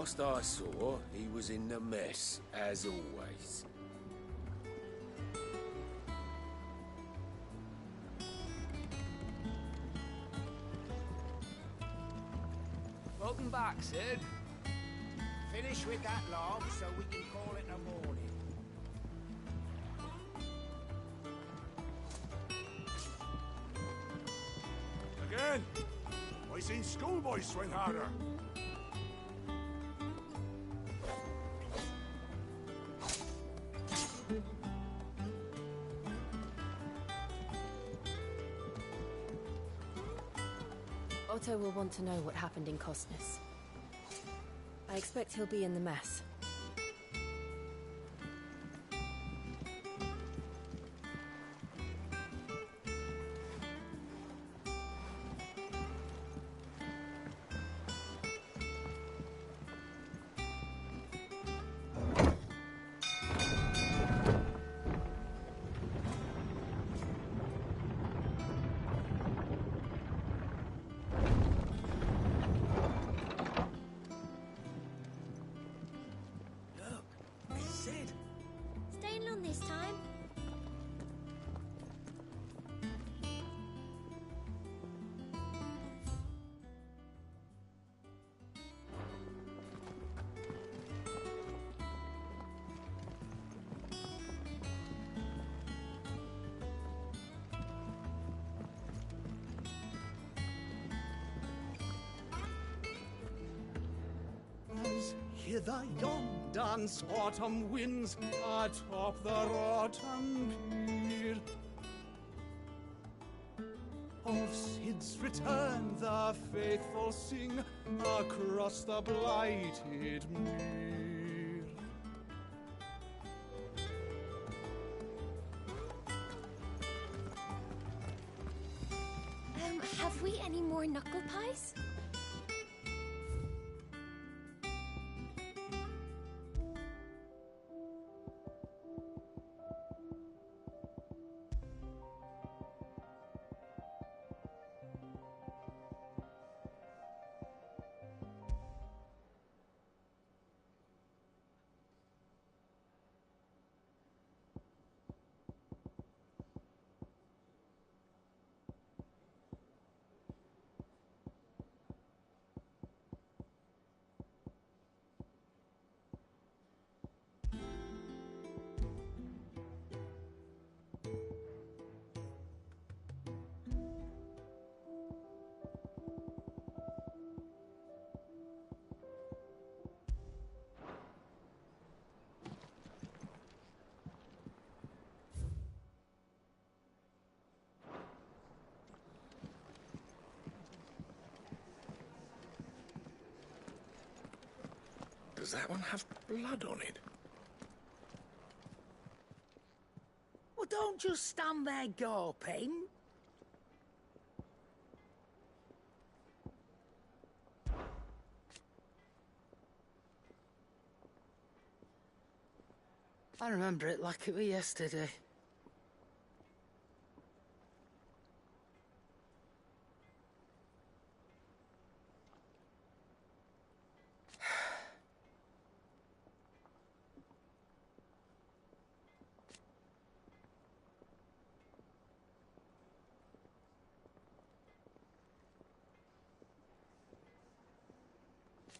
Last I saw, he was in the mess, as always. Welcome back, Sid. Finish with that log so we can call it a morning. Again! I seen schoolboys swing harder. Otto will want to know what happened in Costness. I expect he'll be in the mess. Staying long this time? Hither yon dance autumn winds atop the rotten pier. Of Sid's return the faithful sing across the blighted mere. Have we any more knuckle pies? Does that one have blood on it? Well, don't just stand there gawping. I remember it like it was yesterday.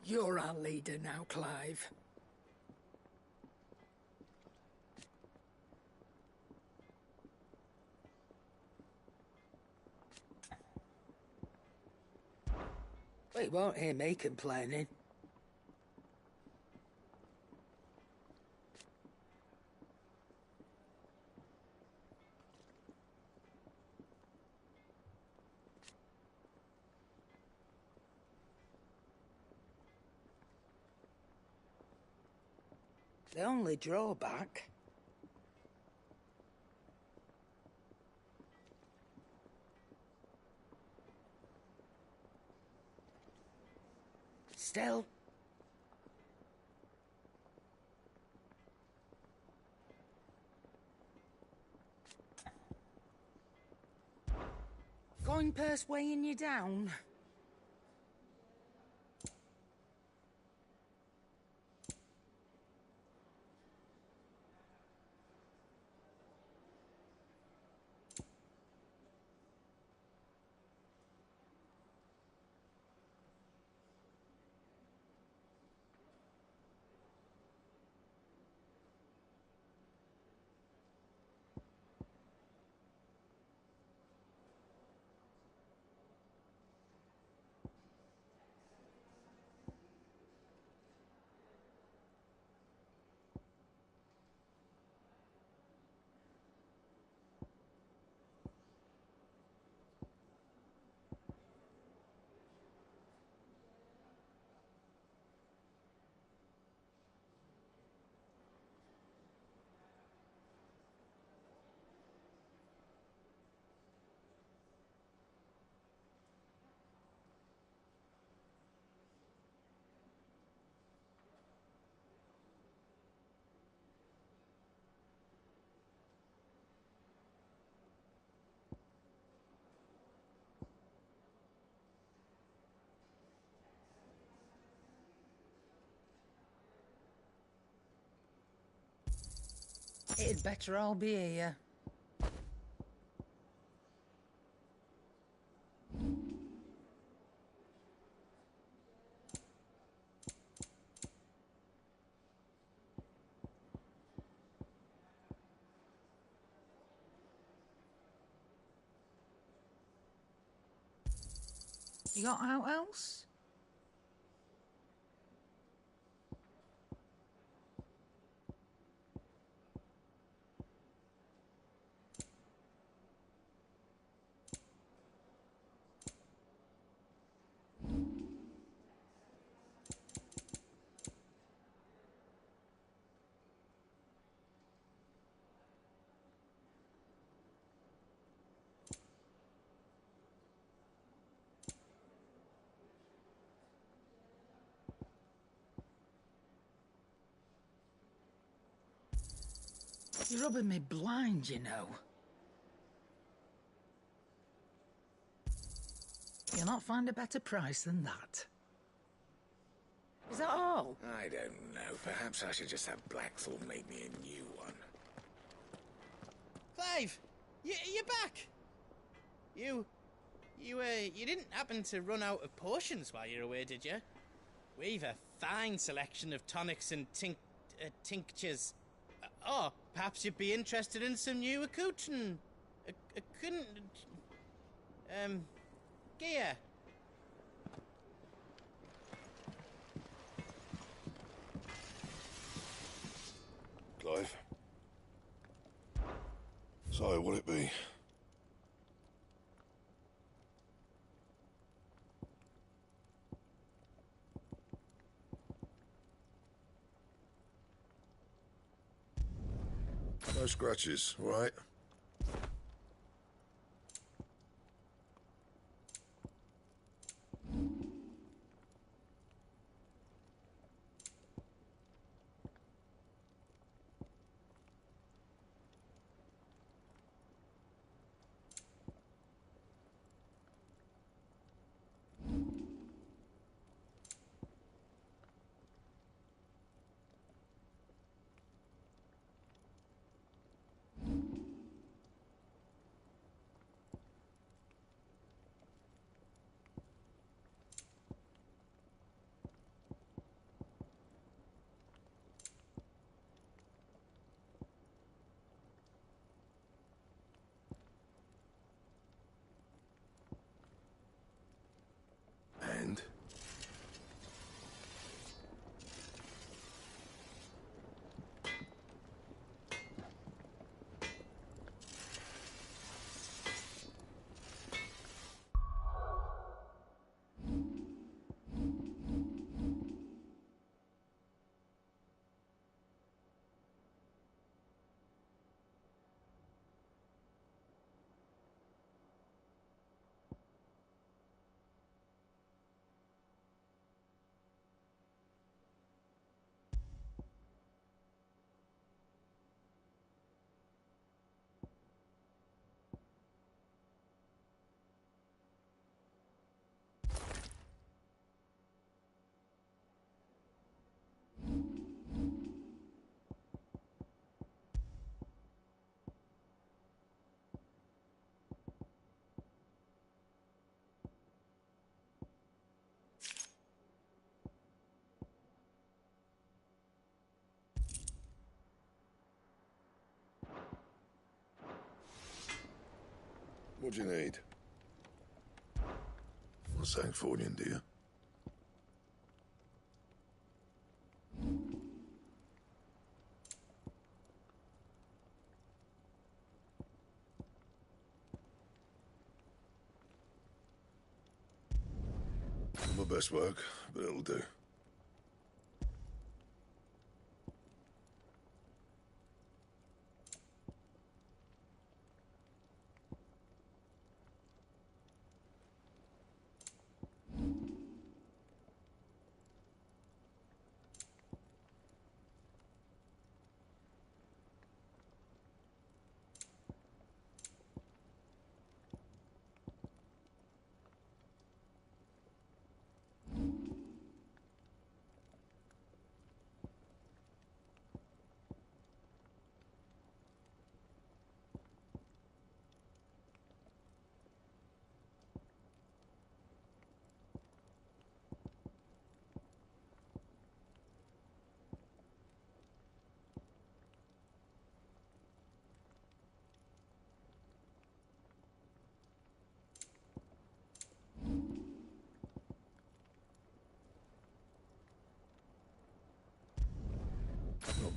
You're our leader now, Clive. Well, you won't hear me complaining. The only drawback... Still... Coin purse weighing you down? It'd better all be here. You got out else? You're rubbing me blind, you know. You'll not find a better price than that. Is that all? I don't know. Perhaps I should just have Blackthorn make me a new one. Clive! You're back! You didn't happen to run out of potions while you're away, did you? We've a fine selection of tonics and tinctures. Or perhaps you'd be interested in some new accoutrement... gear. Clive. So, will it be? No scratches, all right? And? What do you need? A Sancfordian, do you? Not my best work, but it'll do.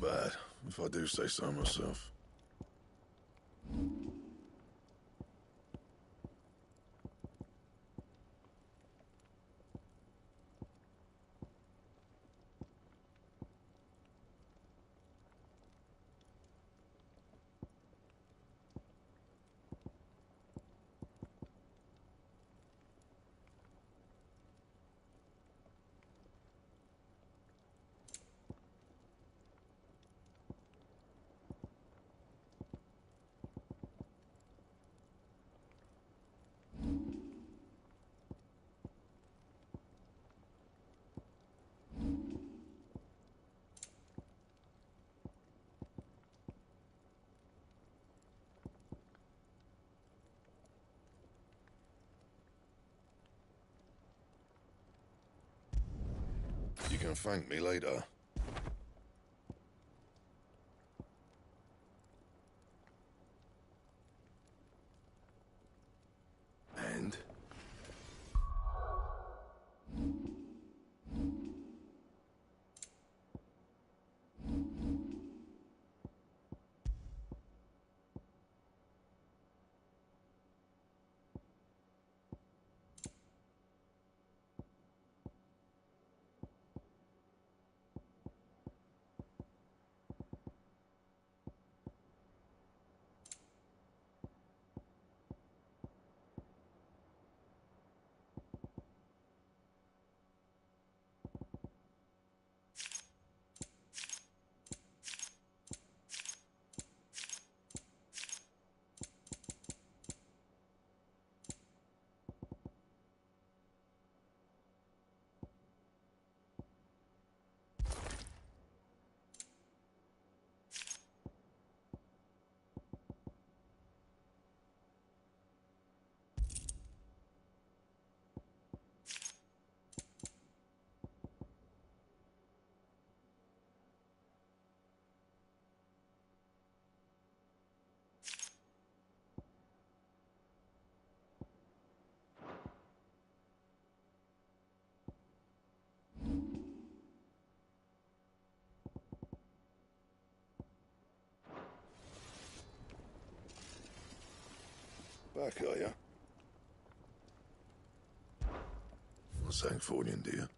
Not bad, if I do say so myself. You can thank me later. And? Back, are ya? What's that for you, dear?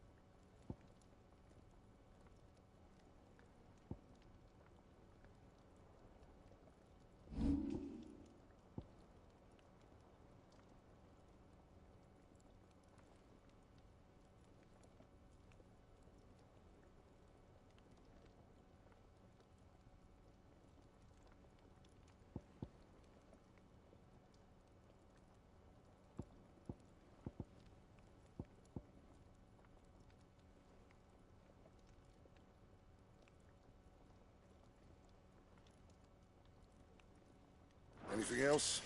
Anything else?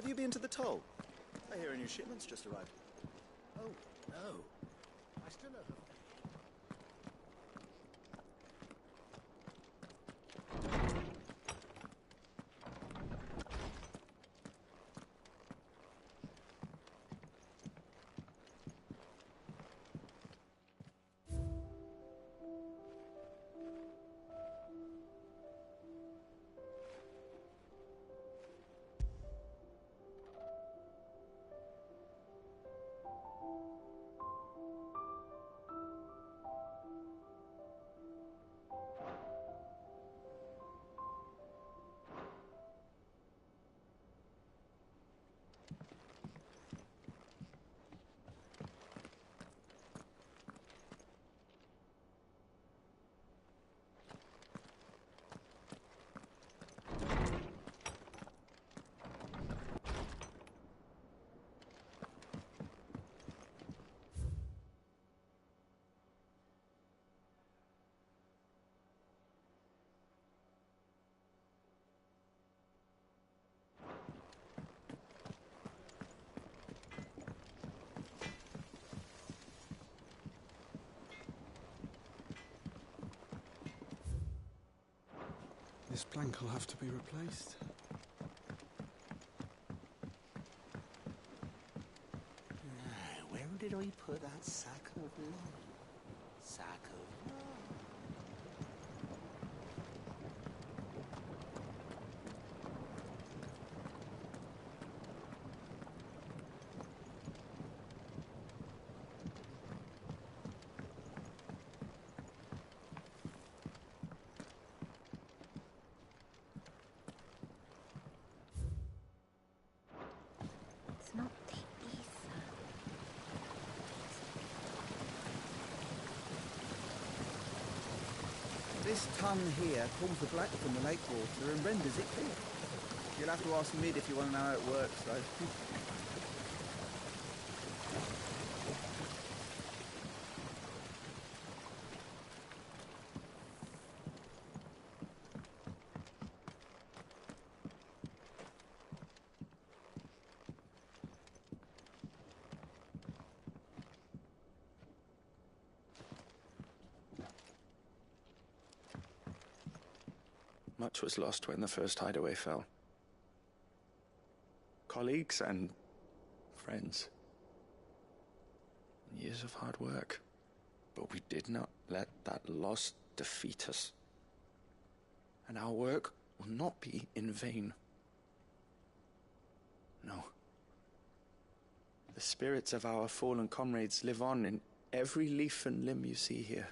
Have you been to the toll? I hear a new shipment's just arrived. Oh, no. I still have... This plank will have to be replaced. Where did I put that sack of lime? Sack of lime. It's not the ether. This tongue here pulls the black from the lake water and renders it clear. You'll have to ask Mid if you want to know how it works, though. Much was lost when the first hideaway fell. Colleagues and friends. Years of hard work. But we did not let that loss defeat us. And our work will not be in vain. No. The spirits of our fallen comrades live on in every leaf and limb you see here.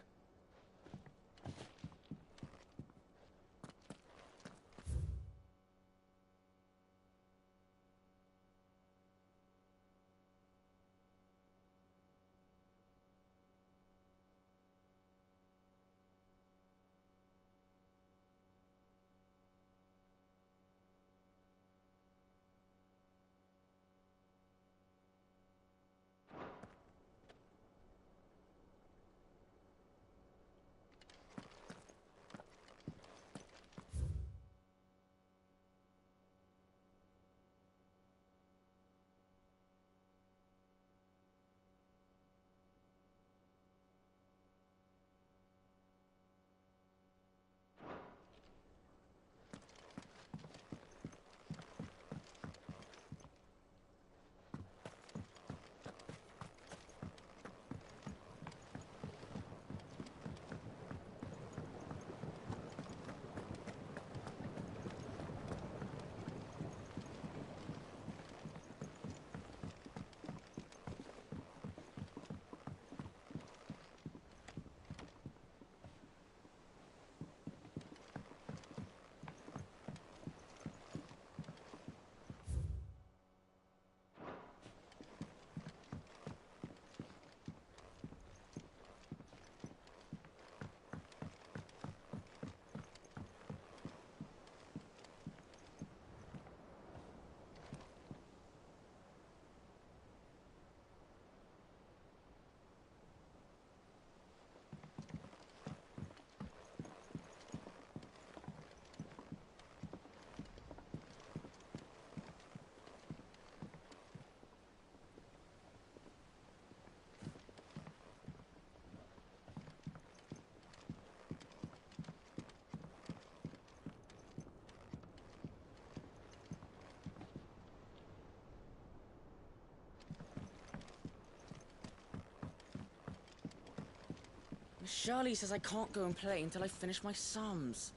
Shirley says I can't go and play until I finish my sums.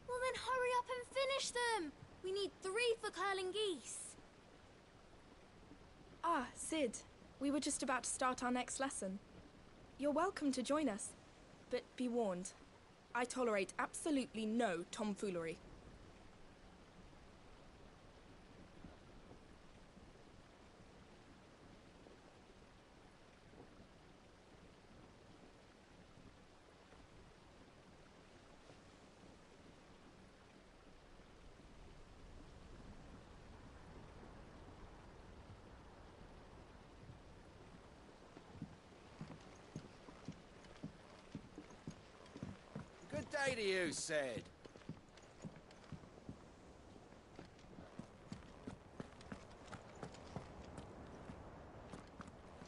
Well then hurry up and finish them! We need 3 for curling geese. Ah, Sid. We were just about to start our next lesson. You're welcome to join us, but be warned. I tolerate absolutely no tomfoolery. Good day to you, Sid.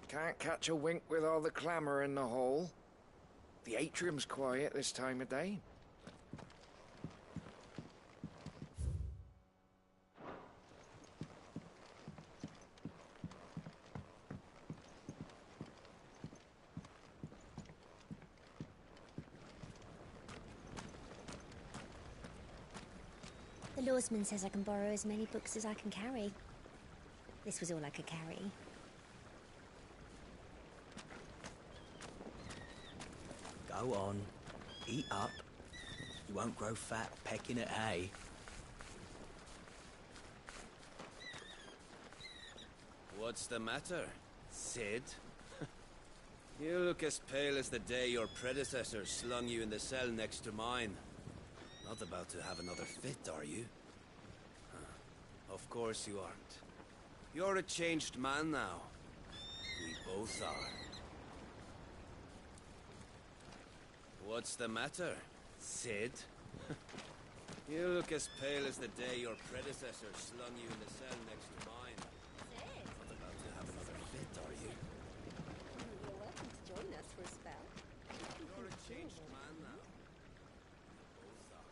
Can't catch a wink with all the clamour in the hall. The atrium's quiet this time of day. The lawsman says I can borrow as many books as I can carry. This was all I could carry. Go on. Eat up. You won't grow fat pecking at hay. What's the matter, Sid? You look as pale as the day your predecessor slung you in the cell next to mine. Not about to have another fit, are you? Of course you aren't. You're a changed man now. We both are. What's the matter, Sid? You look as pale as the day your predecessor slung you in the cell next to mine. Sid? Not about to have another fit, are you? You're welcome to join us for a spell. You're a changed man now. Both are.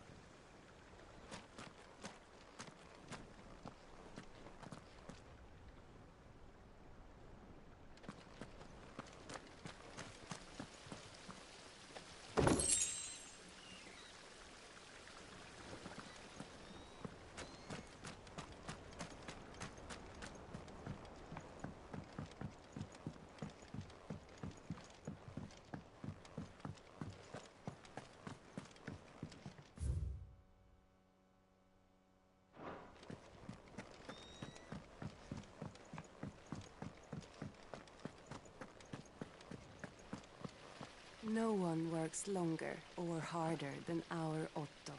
No one works longer or harder than our Otto.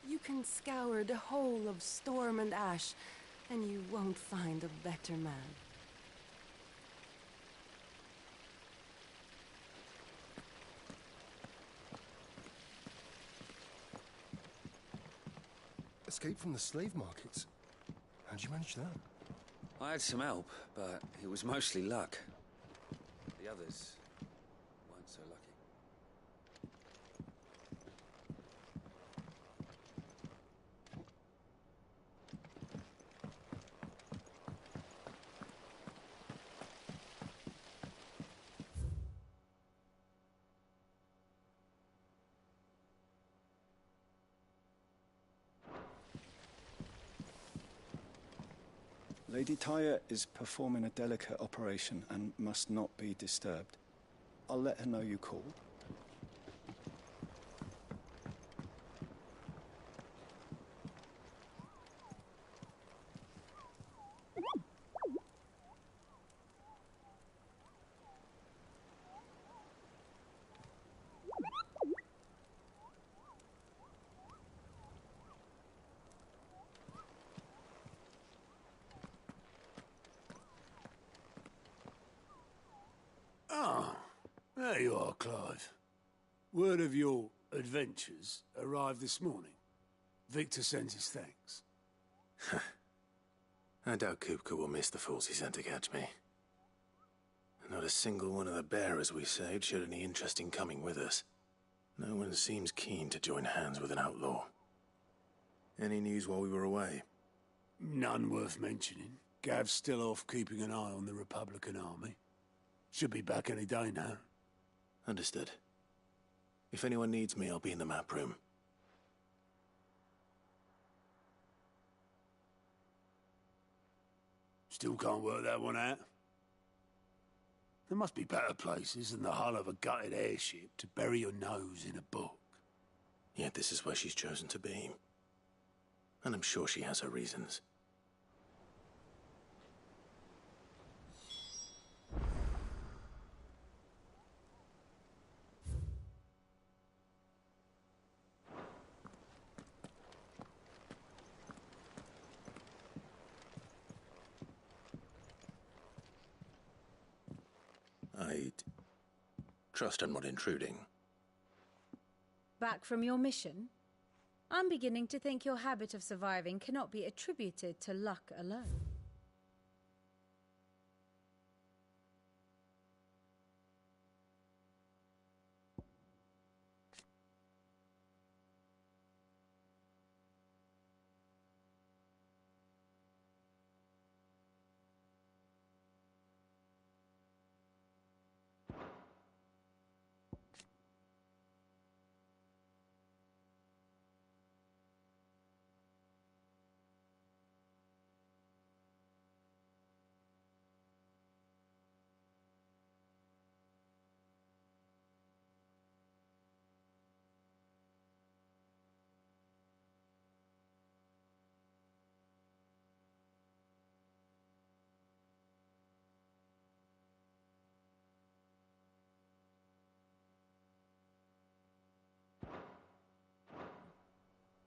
You can scour the whole of Storm and Ash, and you won't find a better man. Escape from the slave markets. How'd you manage that? I had some help, but it was mostly luck. The others weren't so lucky. Lady Tyre is performing a delicate operation and must not be disturbed. I'll let her know you called. Ah, there you are, Clive. Word of your adventures arrived this morning. Victor sends his thanks. I doubt Kupka will miss the fools he sent to catch me. Not a single one of the bearers we saved showed any interest in coming with us. No one seems keen to join hands with an outlaw. Any news while we were away? None worth mentioning. Gav's still off keeping an eye on the Republican army. Should be back any day now. Understood. If anyone needs me, I'll be in the map room. Still can't work that one out? There must be better places than the hull of a gutted airship to bury your nose in a book. Yet this is where she's chosen to be. And I'm sure she has her reasons. I trust I'm not intruding. Back from your mission? I'm beginning to think your habit of surviving cannot be attributed to luck alone.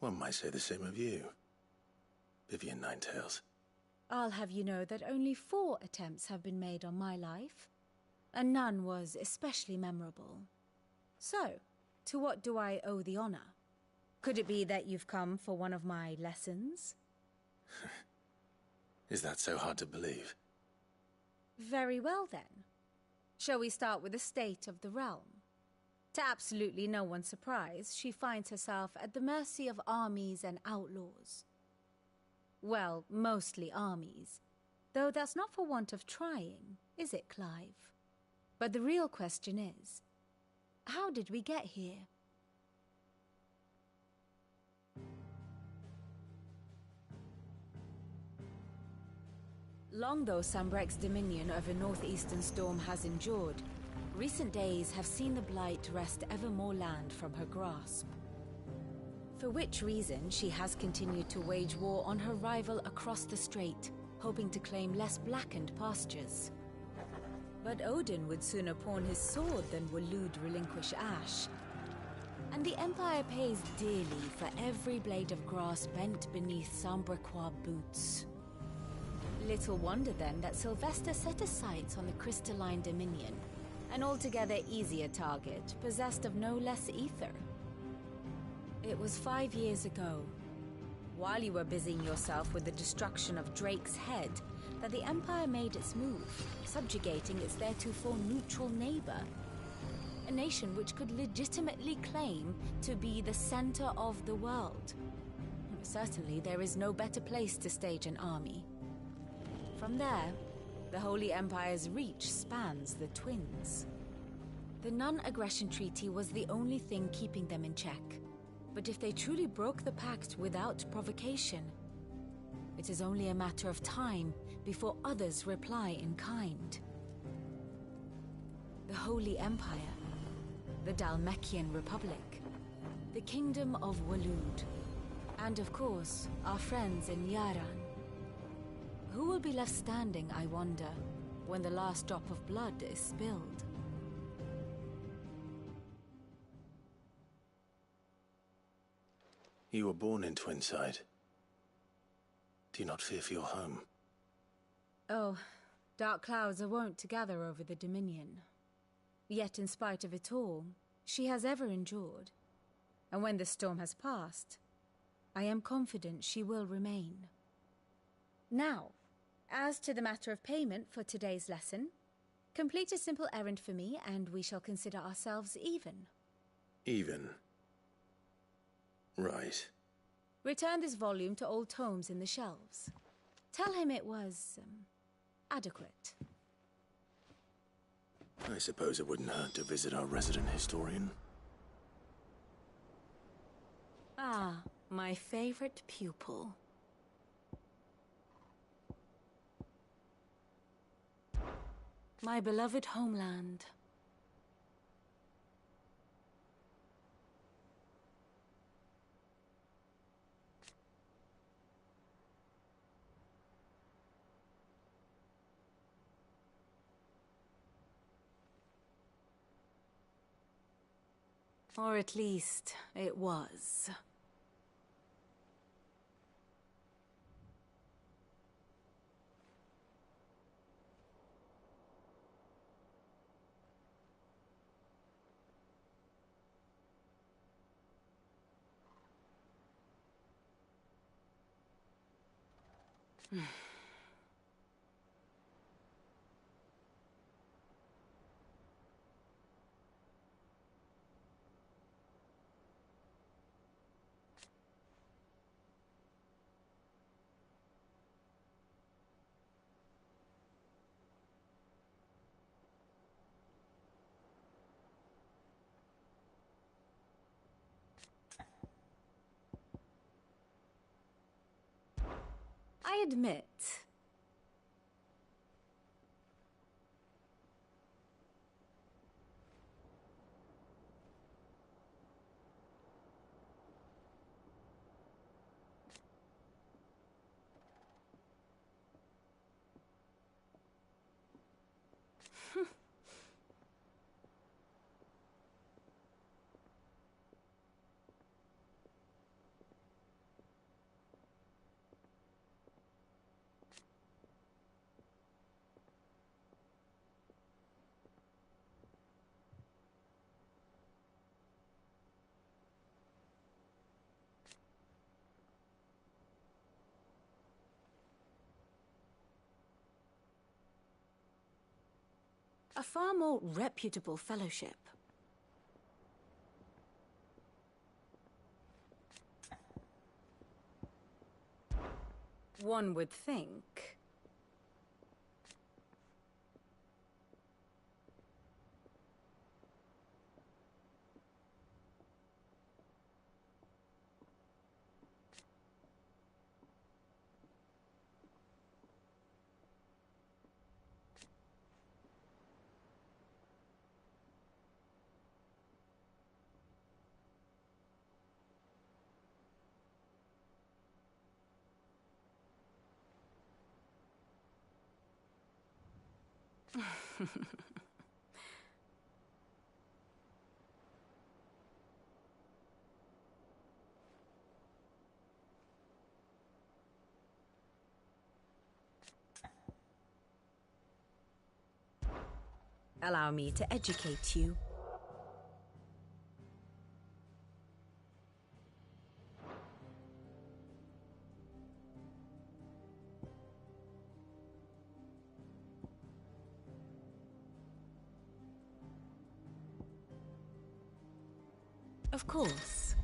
One might say the same of you, Vivian Ninetails. I'll have you know that only 4 attempts have been made on my life, and none was especially memorable. So, to what do I owe the honor? Could it be that you've come for one of my lessons? Is that so hard to believe? Very well, then. Shall we start with the state of the realm? To absolutely no one's surprise, she finds herself at the mercy of armies and outlaws. Well, mostly armies. Though that's not for want of trying, is it, Clive? But the real question is, how did we get here? Long though Sambrek's dominion over northeastern Storm has endured, recent days have seen the Blight wrest ever more land from her grasp. For which reason, she has continued to wage war on her rival across the strait, hoping to claim less blackened pastures. But Odin would sooner pawn his sword than Waloed relinquish Ash. And the Empire pays dearly for every blade of grass bent beneath Sambrequois boots. Little wonder then that Sylvester set his sights on the crystalline dominion, an altogether easier target, possessed of no less ether. It was 5 years ago, while you were busying yourself with the destruction of Drake's Head, that the Empire made its move, subjugating its theretofore neutral neighbor. A nation which could legitimately claim to be the center of the world. Certainly, there is no better place to stage an army. From there, the Holy Empire's reach spans the Twins. The non-aggression treaty was the only thing keeping them in check. But if they truly broke the pact without provocation, it is only a matter of time before others reply in kind. The Holy Empire, the Dhalmekian Republic, the Kingdom of Waloed, and of course, our friends in Yaran. Who will be left standing, I wonder, when the last drop of blood is spilled? You were born in Twinside. Do you not fear for your home? Oh, dark clouds are wont to gather over the Dominion. Yet in spite of it all, she has ever endured. And when the storm has passed, I am confident she will remain. Now, as to the matter of payment for today's lesson, complete a simple errand for me and we shall consider ourselves even. Even? Right. Return this volume to old tomes in the shelves. Tell him it was, adequate. I suppose it wouldn't hurt to visit our resident historian. Ah, my favorite pupil. My beloved homeland. Or at least, it was. I admit, a far more reputable fellowship. One would think. Allow me to educate you. Of course.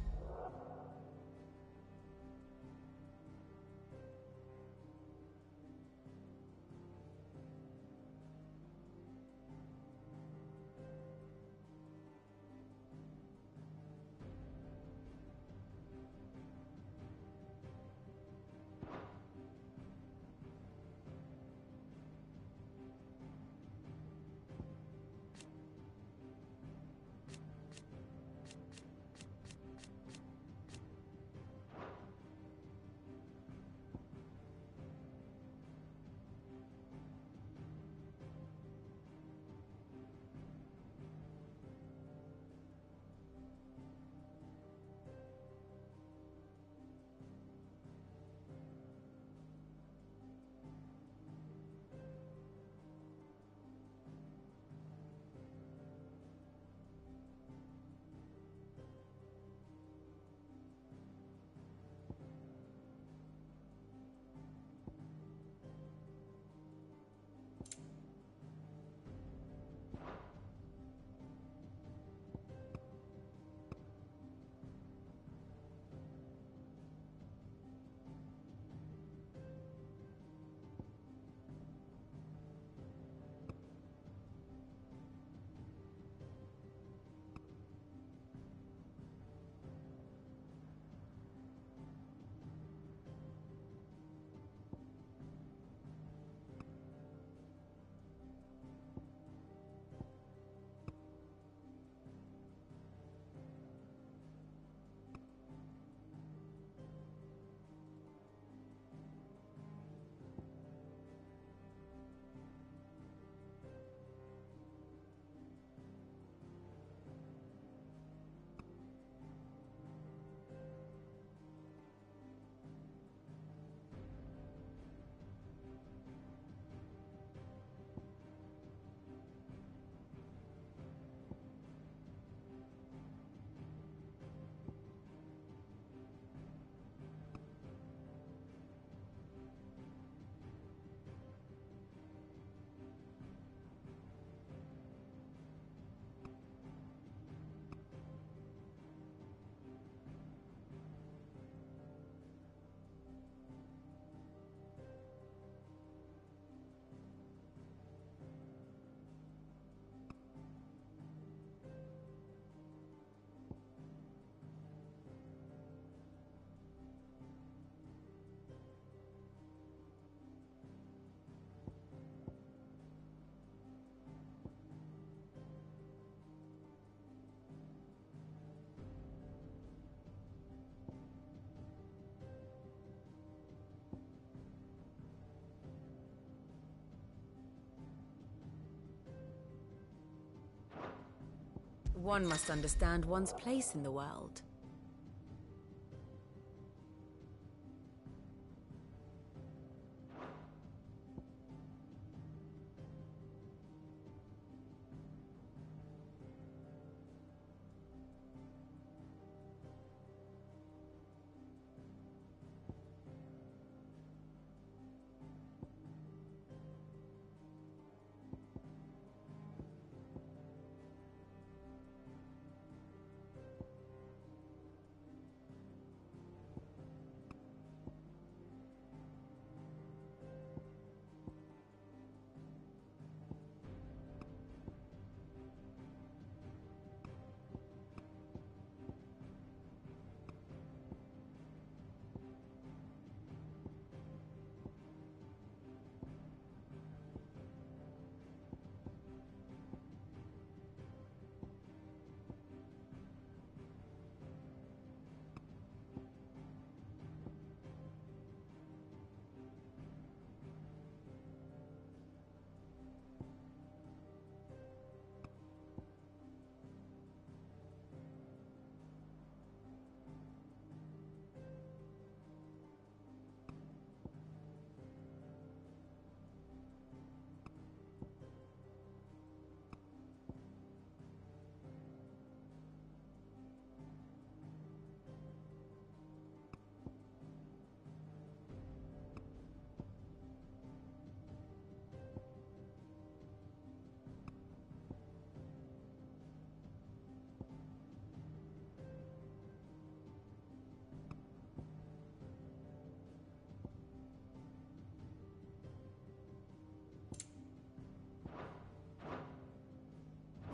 One must understand one's place in the world.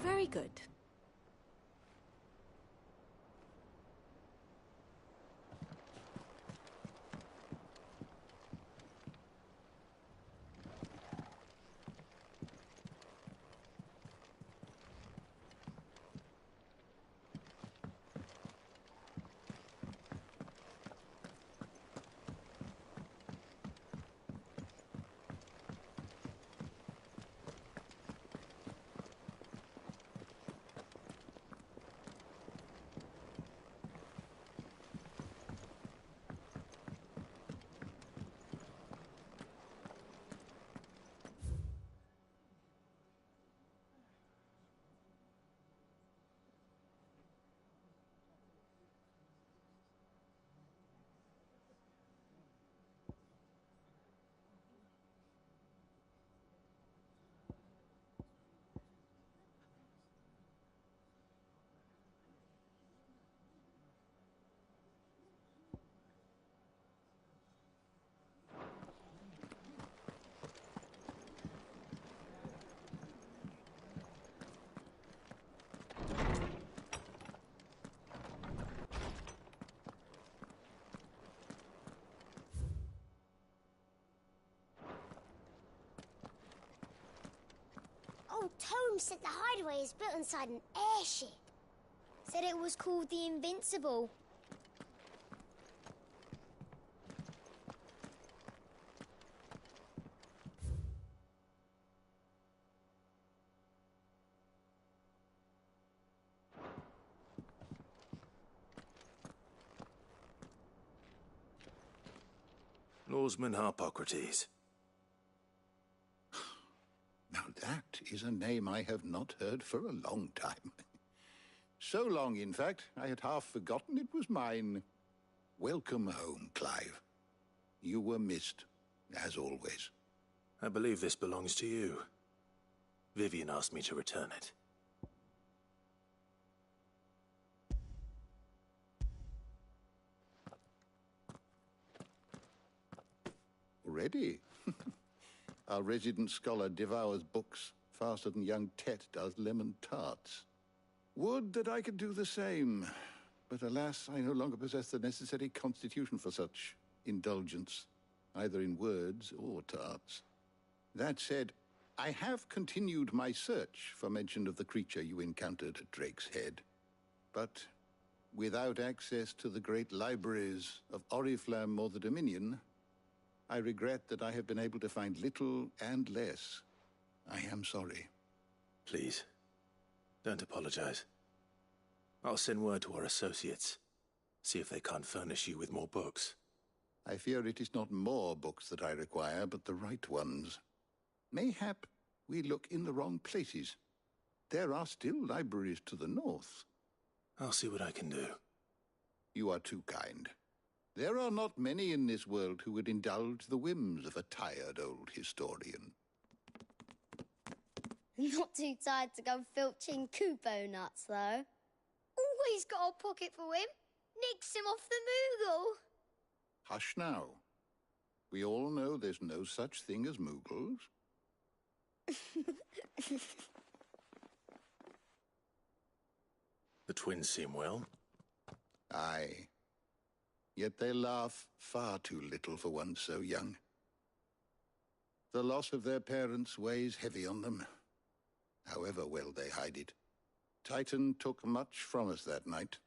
Very good. Old Tome said the hideaway is built inside an airship. Said it was called the Invincible. Lawsman Harpocrates. Now that is a name I have not heard for a long time. So long, in fact, I had half forgotten it was mine. Welcome home, Clive. You were missed, as always. I believe this belongs to you. Vivian asked me to return it. Already? Our resident scholar devours books faster than young Tet does lemon tarts. Would that I could do the same. But alas, I no longer possess the necessary constitution for such indulgence, either in words or tarts. That said, I have continued my search for mention of the creature you encountered at Drake's Head. But without access to the great libraries of Oriflamme or the Dominion, I regret that I have been able to find little and less. I am sorry. Please, don't apologize. I'll send word to our associates. See if they can't furnish you with more books. I fear it is not more books that I require, but the right ones. Mayhap we look in the wrong places. There are still libraries to the north. I'll see what I can do. You are too kind. There are not many in this world who would indulge the whims of a tired old historian. Not too tired to go filching Kupo nuts, though. Always got a pocket for him. Nicks him off the Moogle. Hush now. We all know there's no such thing as Moogles. The twins seem well. Aye. Yet they laugh far too little for one so young. The loss of their parents weighs heavy on them, however well they hide it. Titan took much from us that night,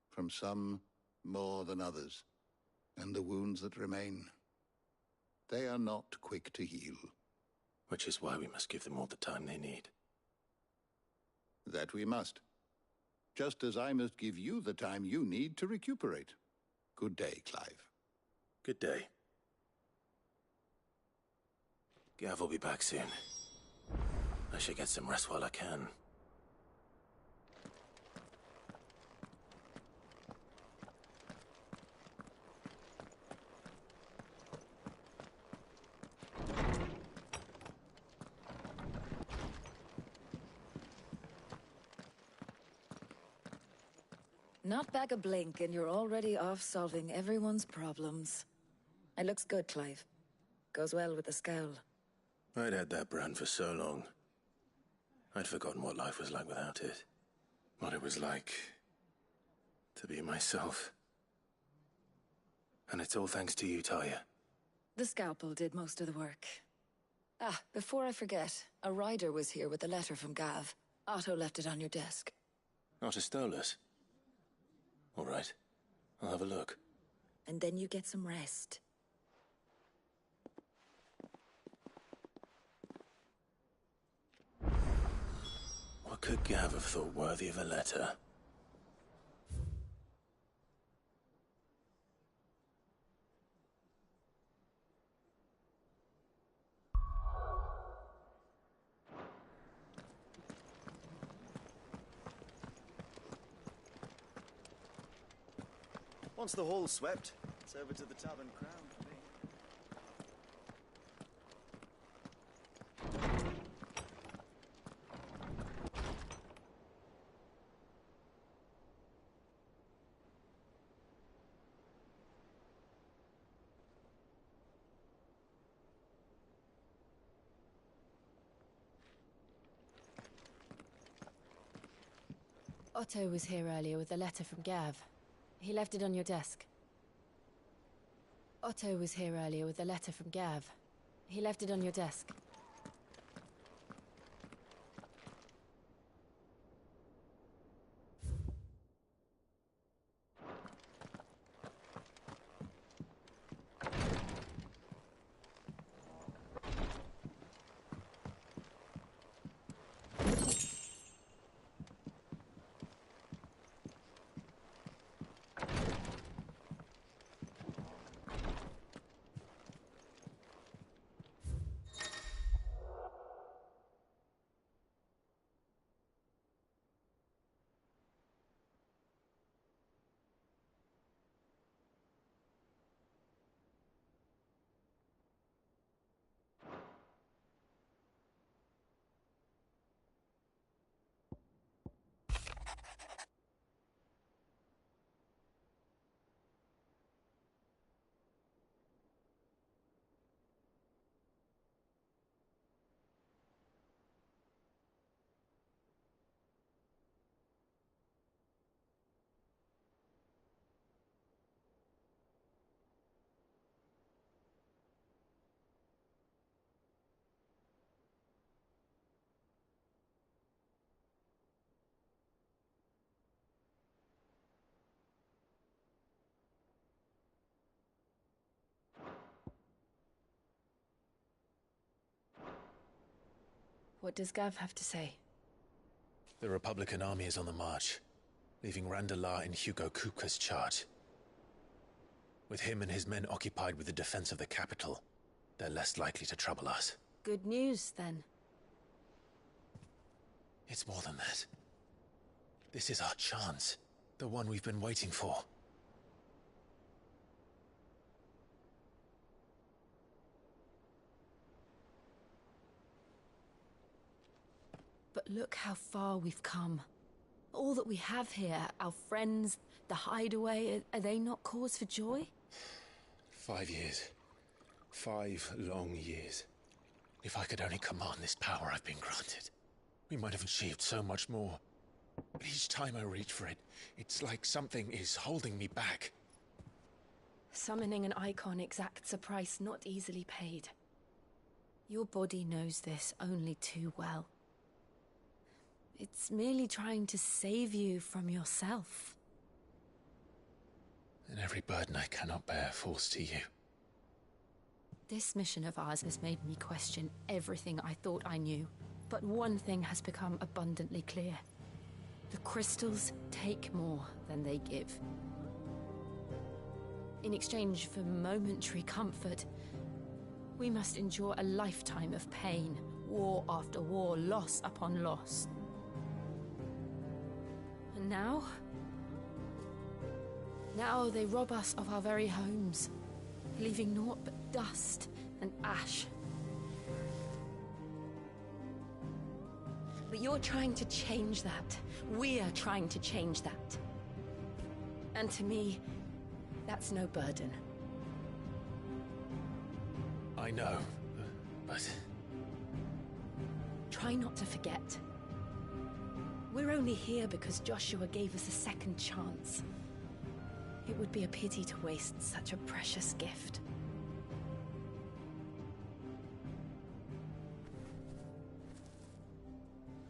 from some more than others, and the wounds that remain, they are not quick to heal. Which is why we must give them all the time they need. That we must. Just as I must give you the time you need to recuperate. Good day, Clive. Good day. Gav will be back soon. I should get some rest while I can. Not back a blink and you're already off solving everyone's problems. It looks good, Clive. Goes well with the scowl. I'd had that brand for so long. I'd forgotten what life was like without it. What it was like to be myself. And it's all thanks to you, Talia. The scalpel did most of the work. Ah, before I forget, a rider was here with a letter from Gav. Otto left it on your desk. Not a stolus. All right. I'll have a look. And then you get some rest. What could Gav have thought worthy of a letter? Once the hall's swept, it's over to the Tavern Crown for me. Otto was here earlier with a letter from Gav. He left it on your desk. Otto was here earlier with a letter from Gav. He left it on your desk. What does Gav have to say? The Republican army is on the march. leaving Randalar in Hugo Kupka's charge. With him and his men occupied with the defense of the capital, they're less likely to trouble us. Good news, then. It's more than that. This is our chance. The one we've been waiting for. But look how far we've come. All that we have here, our friends, the hideaway, are they not cause for joy? 5 years. 5 long years. If I could only command this power I've been granted, we might have achieved so much more. But each time I reach for it, it's like something is holding me back. Summoning an icon exacts a price not easily paid. Your body knows this only too well. It's merely trying to save you from yourself. And every burden I cannot bear falls to you. This mission of ours has made me question everything I thought I knew. But one thing has become abundantly clear. The crystals take more than they give. In exchange for momentary comfort, we must endure a lifetime of pain, war after war, loss upon loss. And now they rob us of our very homes, leaving naught but dust and ash. But you're trying to change that. We're trying to change that. And to me, that's no burden. I know, but... Try not to forget. We're only here because Joshua gave us a second chance. It would be a pity to waste such a precious gift.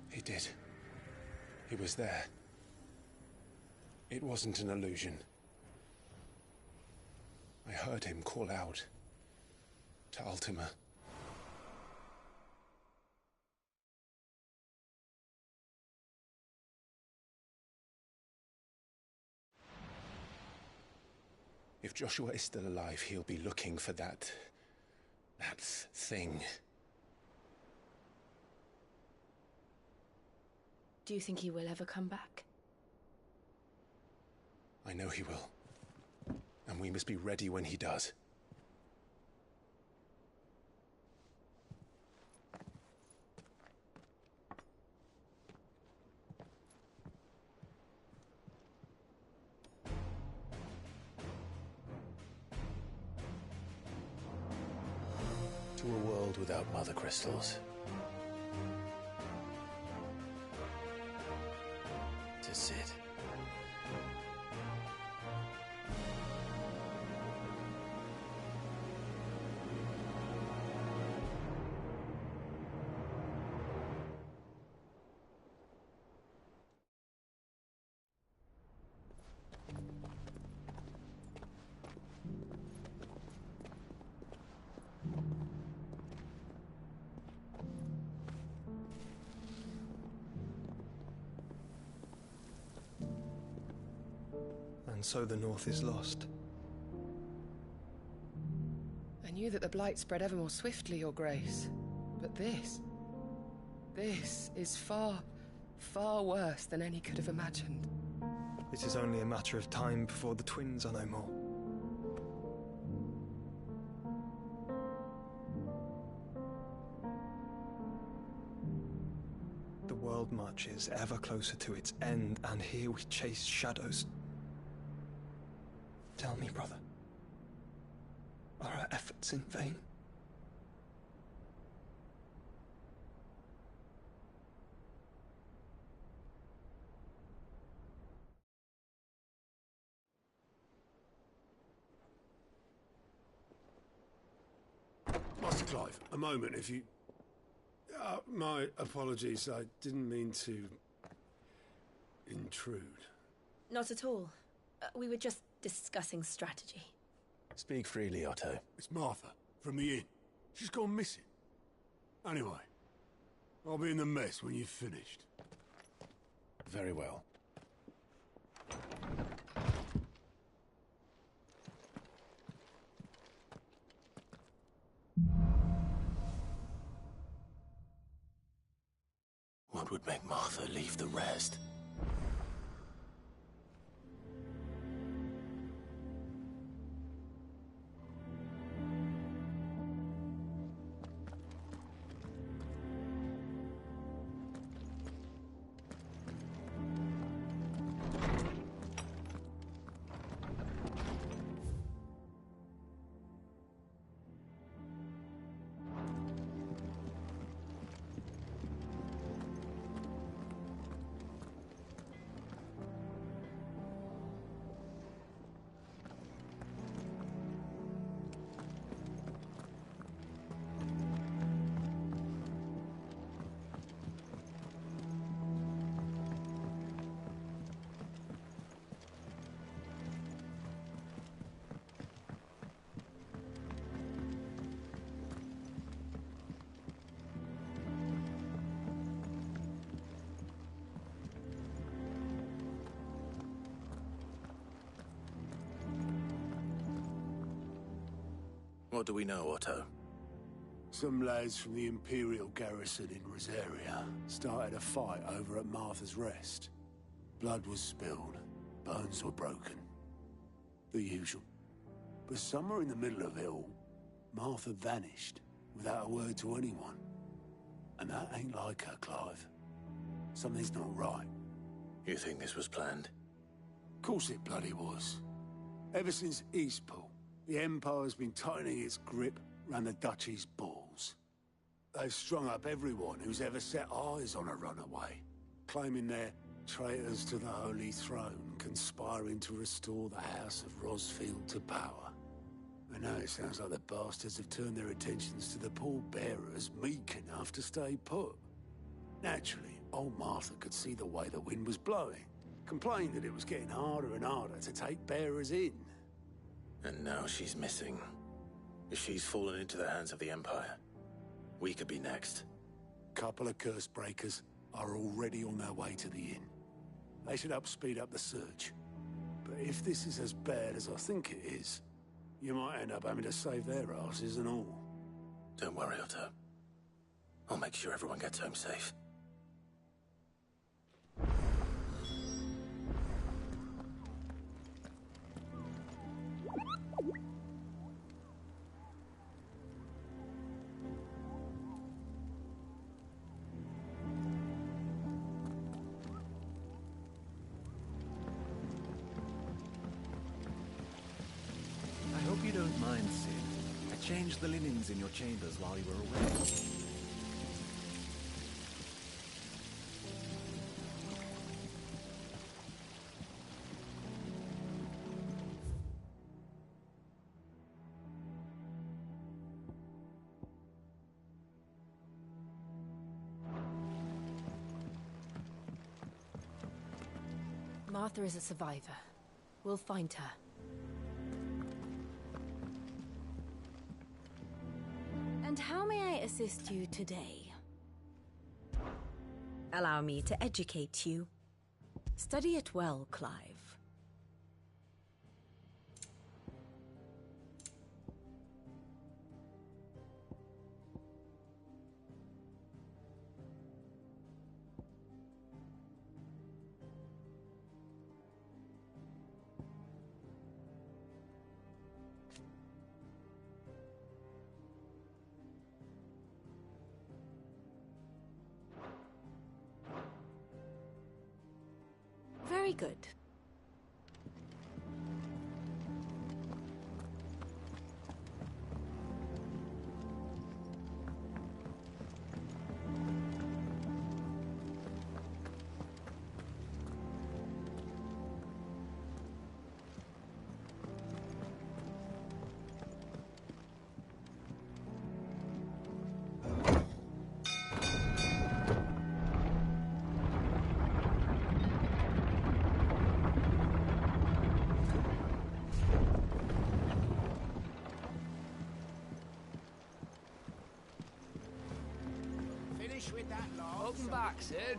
He did. He was there. It wasn't an illusion. I heard him call out to Ultima. If Joshua is still alive, he'll be looking for that thing. Do you think he will ever come back? I know he will. And we must be ready when he does. To a world without mother crystals. To Sid. And so the North is lost. I knew that the Blight spread ever more swiftly, Your Grace. But this is far, far worse than any could have imagined. It is only a matter of time before the twins are no more. The world marches ever closer to its end, and here we chase shadows. Tell me, brother, are our efforts in vain? Master Clive, a moment, if you... my apologies, I didn't mean to... intrude. Not at all. We were just discussing strategy. Speak freely, Otto. It's Martha, from the inn. She's gone missing. Anyway, I'll be in the mess when you've finished. Very well. What would make Martha leave the rest? What do we know, Otto? Some lads from the Imperial garrison in Rosaria started a fight over at Martha's Rest. Blood was spilled, bones were broken. The usual. But somewhere in the middle of it all, Martha vanished without a word to anyone. And that ain't like her, Clive. Something's not right. You think this was planned? Course it bloody was. Ever since Eastpool, the Empire's been tightening its grip round the Duchy's balls. They've strung up everyone who's ever set eyes on a runaway, claiming they're traitors to the Holy Throne, conspiring to restore the House of Rosfield to power. And now it sounds like the bastards have turned their attentions to the pallbearers meek enough to stay put. Naturally, old Martha could see the way the wind was blowing, complained that it was getting harder and harder to take bearers in. And now she's missing. If she's fallen into the hands of the Empire, we could be next. Couple of curse breakers are already on their way to the inn. They should help speed up the search. But if this is as bad as I think it is, you might end up having to save their asses and all. Don't worry, Otto. I'll make sure everyone gets home safe. I hope you don't mind, Sid. I changed the linens in your chambers while you were away. Martha is a survivor. We'll find her. And how may I assist you today? Allow me to educate you. Study it well, Clive. Very good. With that log. Welcome back, Sid.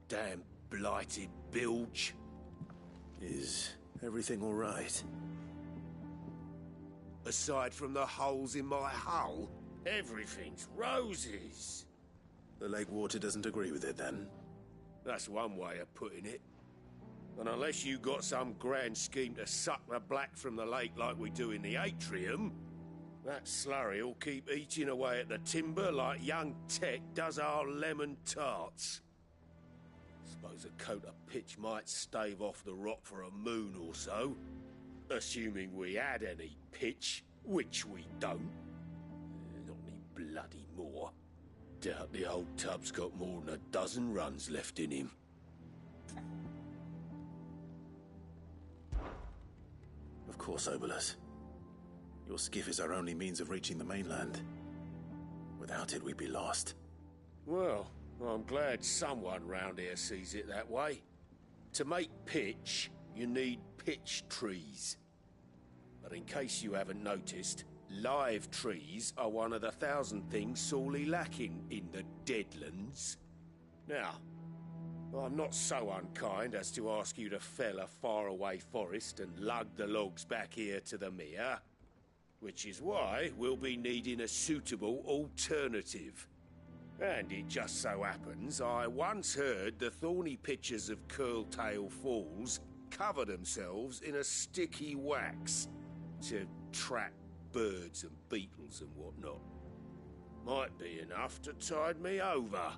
Damn blighted bilge. Is everything all right? Aside from the holes in my hull, everything's roses. The lake water doesn't agree with it, then? That's one way of putting it. And unless you got some grand scheme to suck the black from the lake like we do in the atrium, that slurry'll keep eating away at the timber like young Tech does our lemon tarts. Suppose a coat of pitch might stave off the rot for a moon or so, assuming we had any pitch, which we don't. Not any bloody more. Doubt the old tub's got more than a dozen runs left in him. Of course, Obolus. Your skiff is our only means of reaching the mainland. Without it, we'd be lost. Well, I'm glad someone round here sees it that way. To make pitch, you need pitch trees. But in case you haven't noticed, live trees are one of the 1,000 things sorely lacking in the Deadlands. Now, I'm not so unkind as to ask you to fell a faraway forest and lug the logs back here to the mere, which is why we'll be needing a suitable alternative. And it just so happens I once heard the thorny pitchers of Curltail Falls cover themselves in a sticky wax to trap birds and beetles and whatnot. Might be enough to tide me over.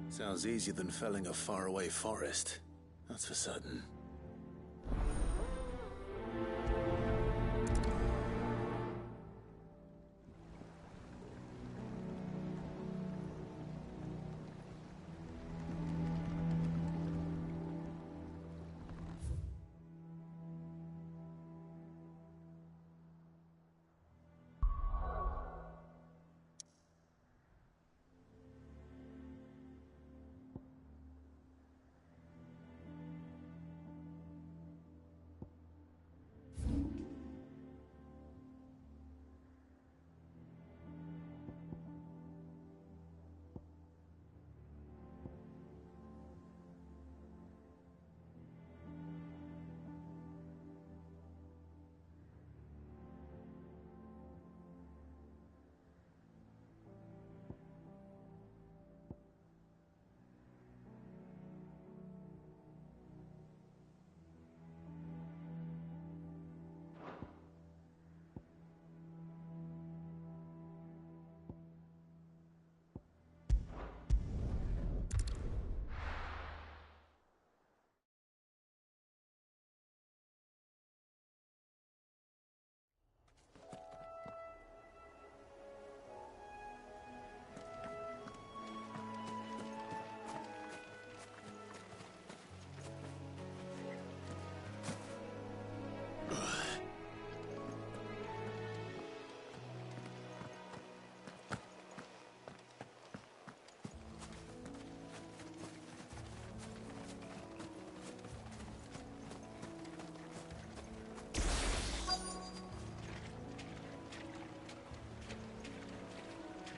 Sounds easier than felling a faraway forest. That's for certain.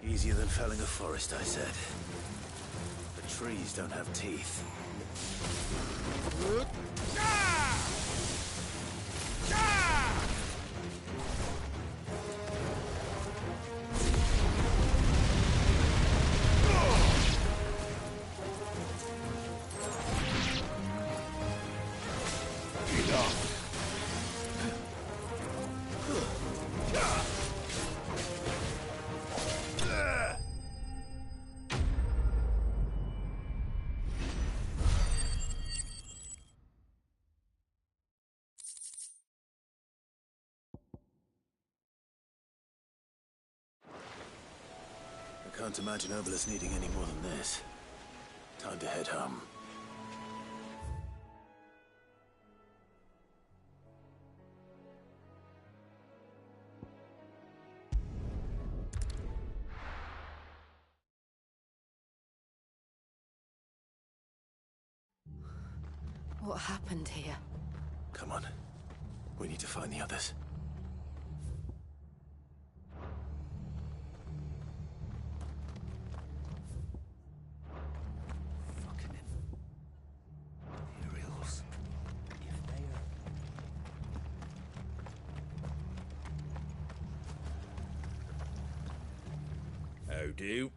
Easier than felling a forest, I said. But trees don't have teeth. I can't imagine Obolus needing any more than this. Time to head home. What happened here? Come on. We need to find the others. Imperials. If they are that'll do.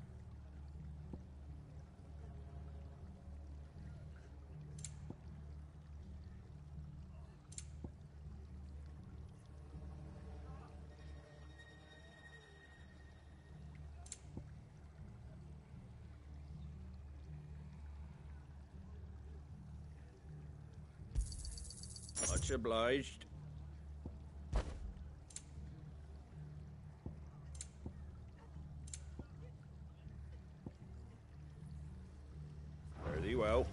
Much obliged. Very well.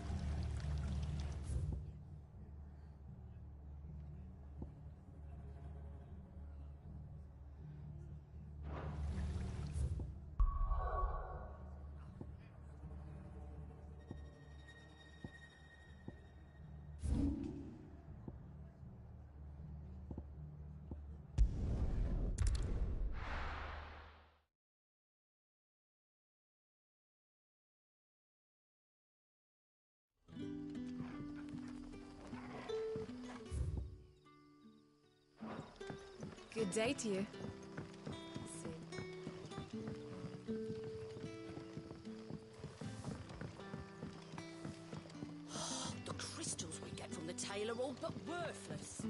Good day to you. The crystals we get from the tail are all but worthless.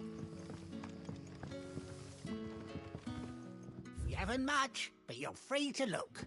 We haven't much, but you're free to look.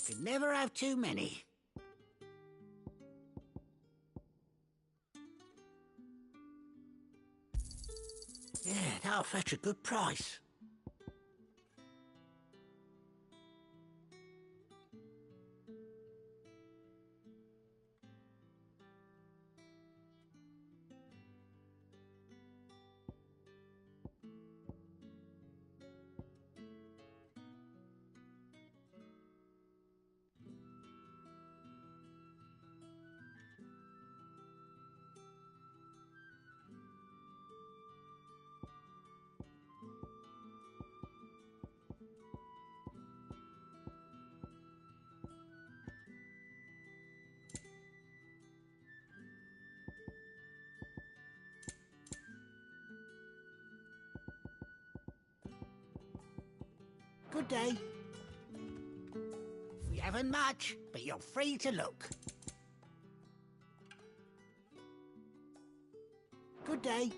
Could never have too many. Yeah, that'll fetch a good price. Good day. We haven't much, but you're free to look. Good day.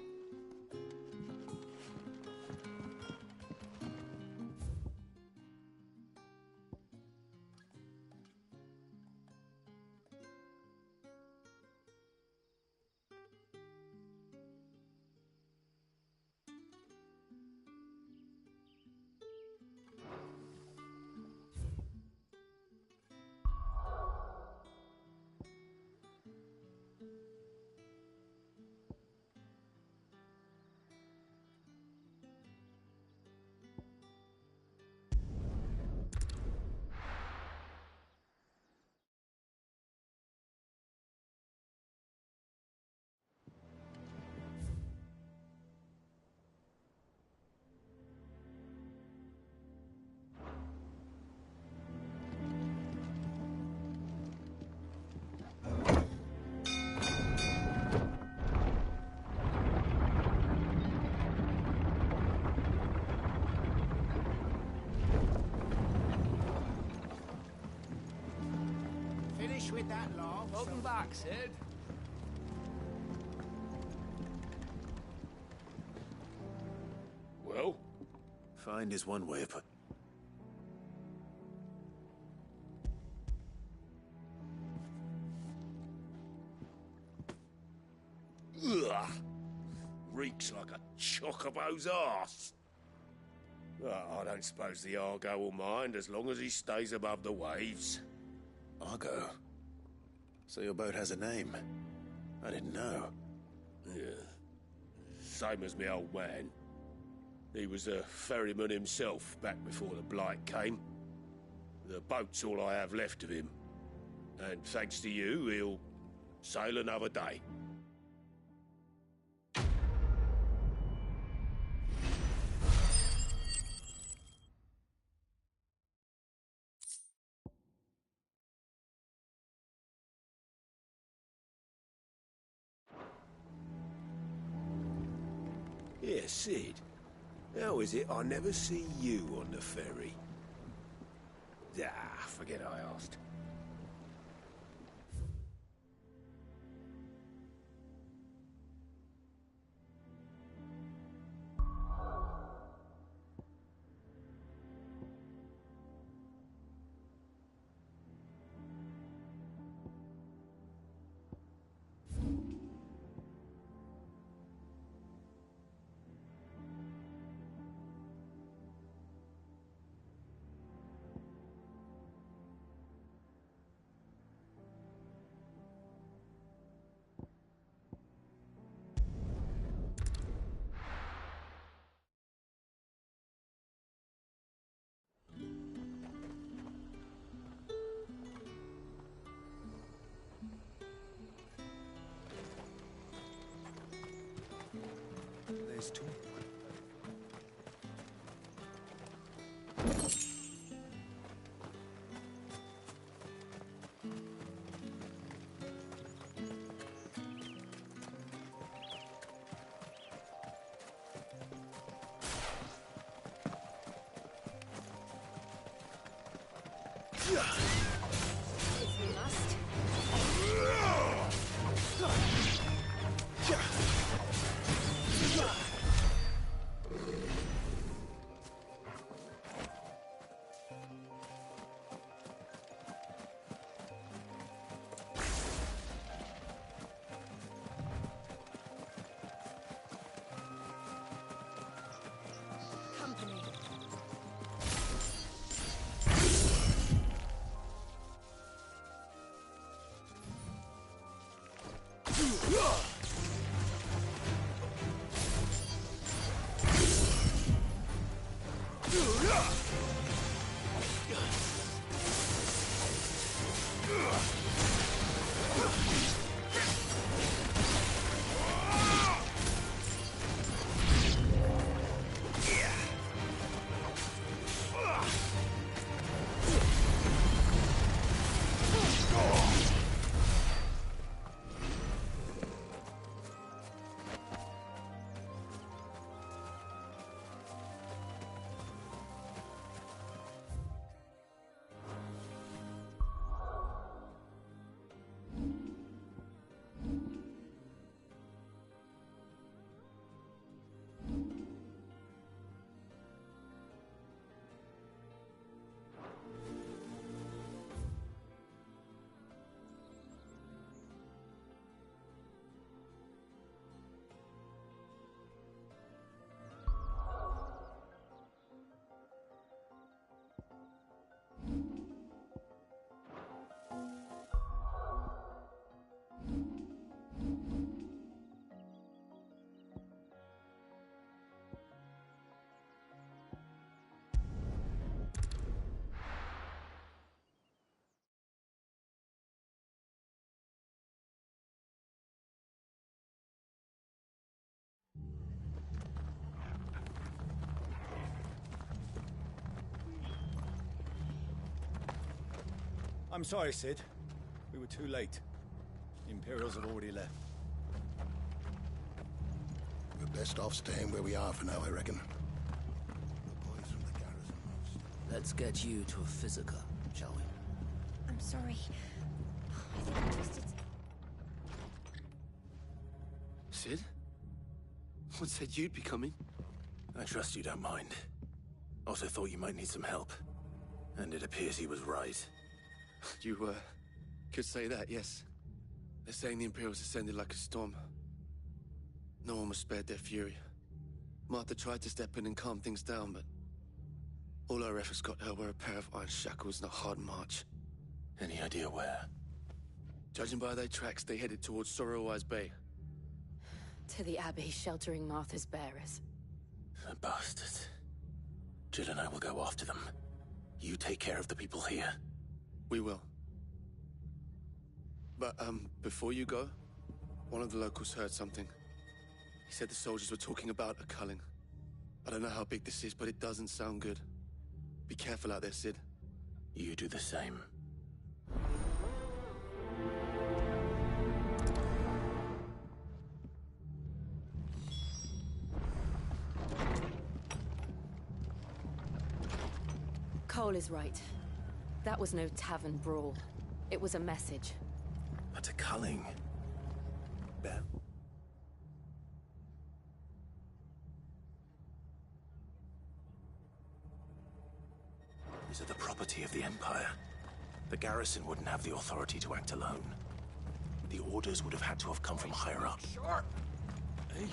With that log. Welcome back, Sid. Well? Find is one way of put. Ugh! Reeks like a chocobo's arse. Well, I don't suppose the Argo will mind as long as he stays above the waves. Argo? So your boat has a name? I didn't know. Yeah. Same as me old man. He was a ferryman himself back before the Blight came. The boat's all I have left of him. And thanks to you, he'll sail another day. Yeah, Sid. How is it I never see you on the ferry? Ah, forget I asked. There's two. I'm sorry, Sid. We were too late. The Imperials have already left. We're best off staying where we are for now, I reckon. Let's get you to a physica, shall we? I'm sorry. I think I twisted... Sid? What said you'd be coming? I trust you don't mind. Also thought you might need some help. And it appears he was right. You, could say that, yes. They're saying the Imperials descended like a storm. No one was spared their fury. Martha tried to step in and calm things down, but All our efforts got her were a pair of iron shackles and a hard march. Any idea where? Judging by their tracks, they headed towards Sorrowwise Bay. To the Abbey, sheltering Martha's bearers. The bastards. Jill and I will go after them. You take care of the people here. We will. But, before you go, one of the locals heard something. He said the soldiers were talking about a culling. I don't know how big this is, but it doesn't sound good. Be careful out there, Sid. You do the same. Cole is right. That was no tavern brawl. It was a message. But a culling. Bell? These are the property of the Empire. The garrison wouldn't have the authority to act alone. The orders would have had to have come from higher up. Sure. Hey?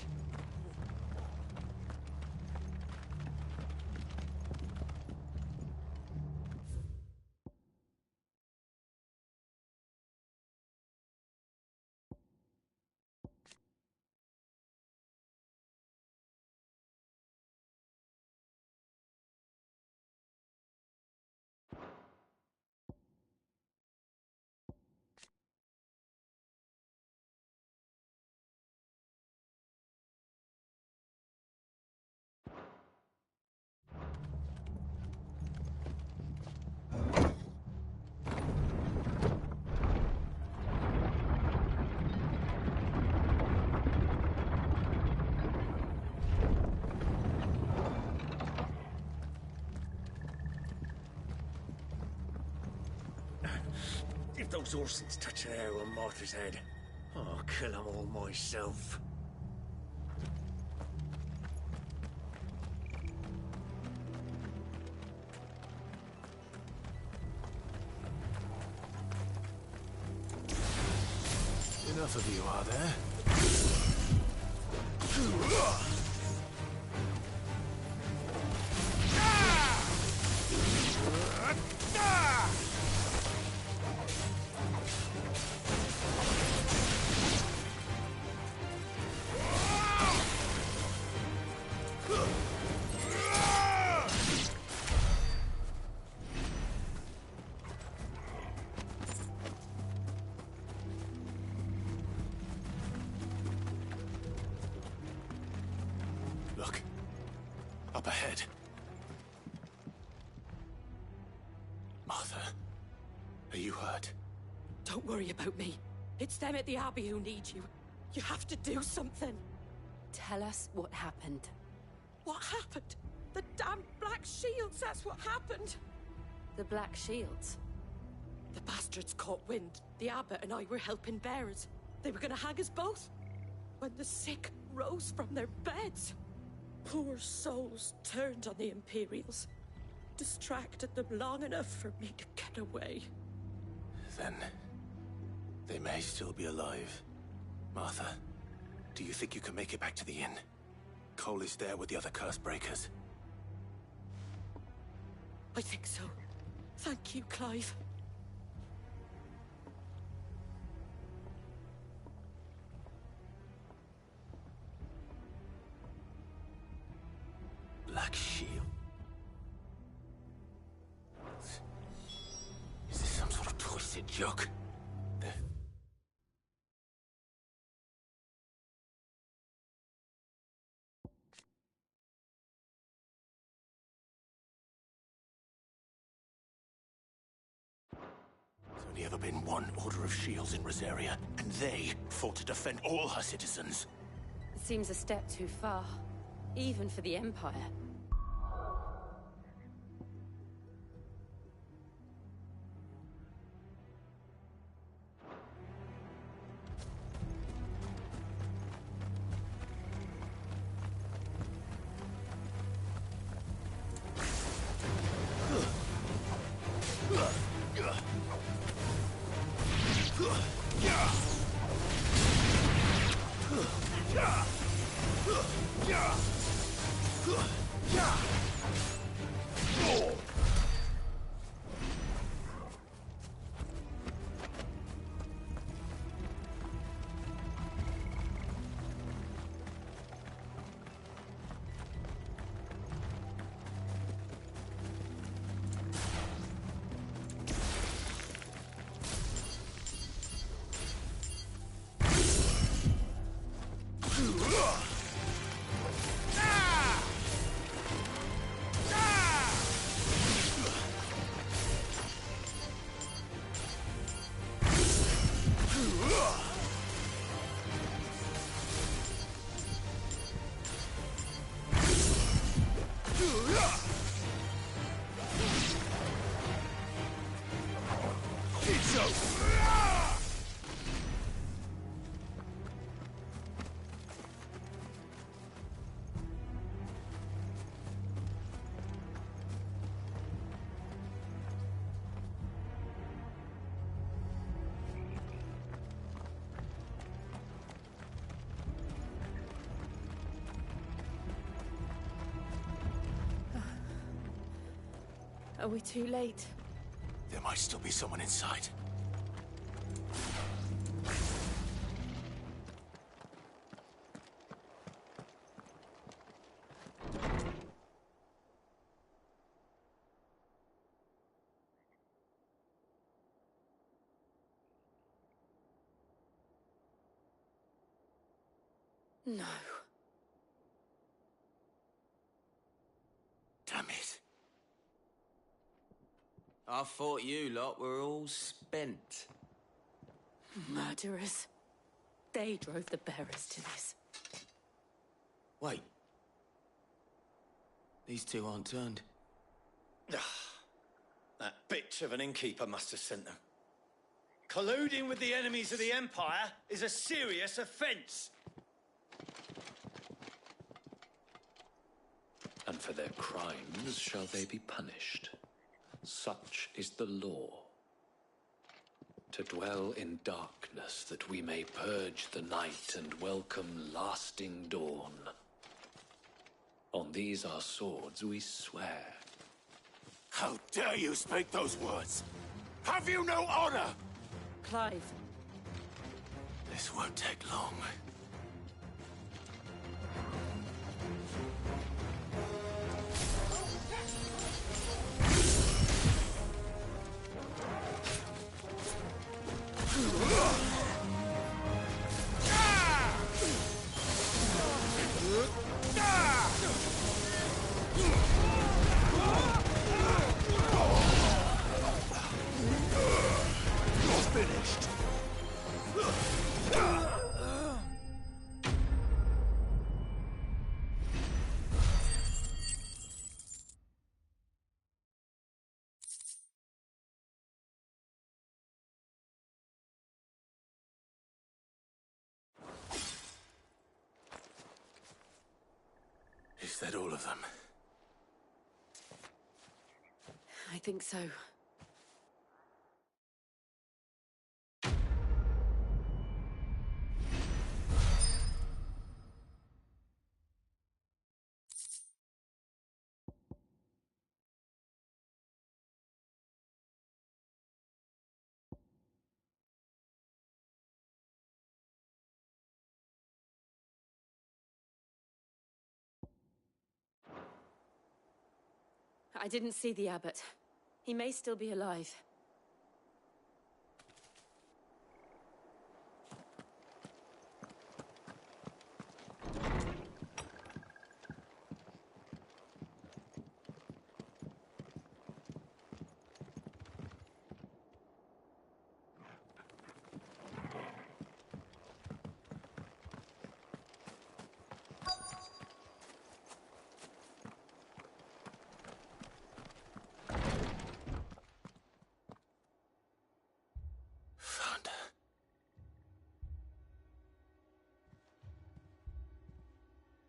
If those Orsons touch an arrow on Martha's head, I'll kill them all myself. Enough of you, are there? Look. Up ahead. Martha, are you hurt? Don't worry about me. It's them at the Abbey who need you. You have to do something. Tell us what happened. What happened? The damn Black Shields, that's what happened. The Black Shields? The bastards caught wind. The abbot and I were helping bearers. They were gonna hang us both. When the sick rose from their beds. Poor souls turned on the Imperials. Distracted them long enough for me to get away. Then they may still be alive. Martha, do you think you can make it back to the inn? Cole is there with the other curse breakers. I think so. Thank you, Clive. Black Shield. Is this some sort of twisted joke? There's only ever been one Order of Shields in Rosaria, and they fought to defend all her citizens. It seems a step too far, even for the Empire. Are we too late? There might still be someone inside. No. Damn it. I thought you lot were all spent. Murderers. They drove the bearers to this. Wait. These two aren't turned. That bitch of an innkeeper must have sent them. Colluding with the enemies of the Empire is a serious offence. And for their crimes shall they be punished. Such is the law. To dwell in darkness that we may purge the night and welcome lasting dawn. On these our swords we swear. How dare you speak those words? Have you no honor? Clive. This won't take long. Finished. Is that all of them? I think so. I didn't see the abbot. He may still be alive.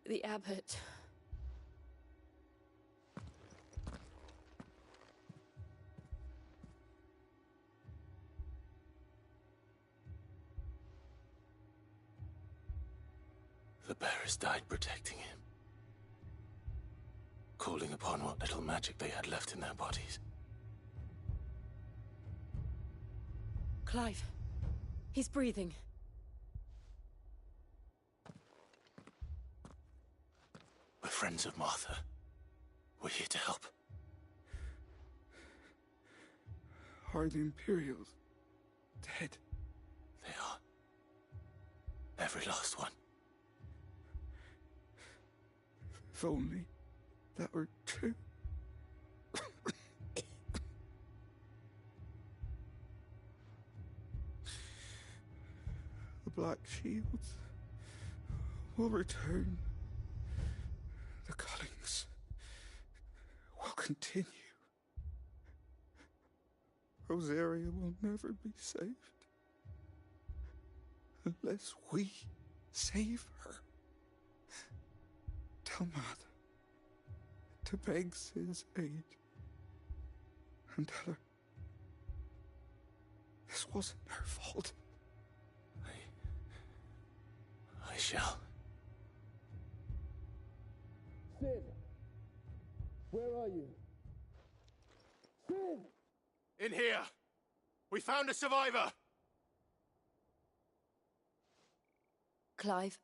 The abbot. The bearers died protecting him. Calling upon what little magic they had left in their bodies. Clive. He's breathing. We're friends of Martha. We're here to help. Are the Imperials dead? They are. Every last one. If only that were true. The Black Shields will return. The Cullings will continue. Rosaria will never be saved unless we save her. Tell Mother to beg Cid's aid and tell her this wasn't her fault. I shall. Cid, where are you? In here! We found a survivor! Clive?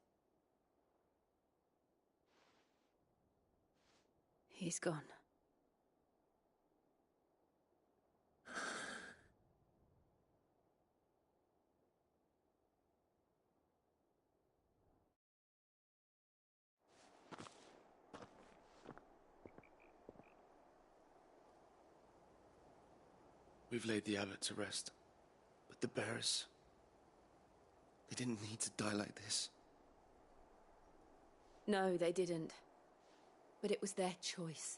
He's gone. We've laid the abbot to rest. But the bearers... they didn't need to die like this. No, they didn't. But it was their choice.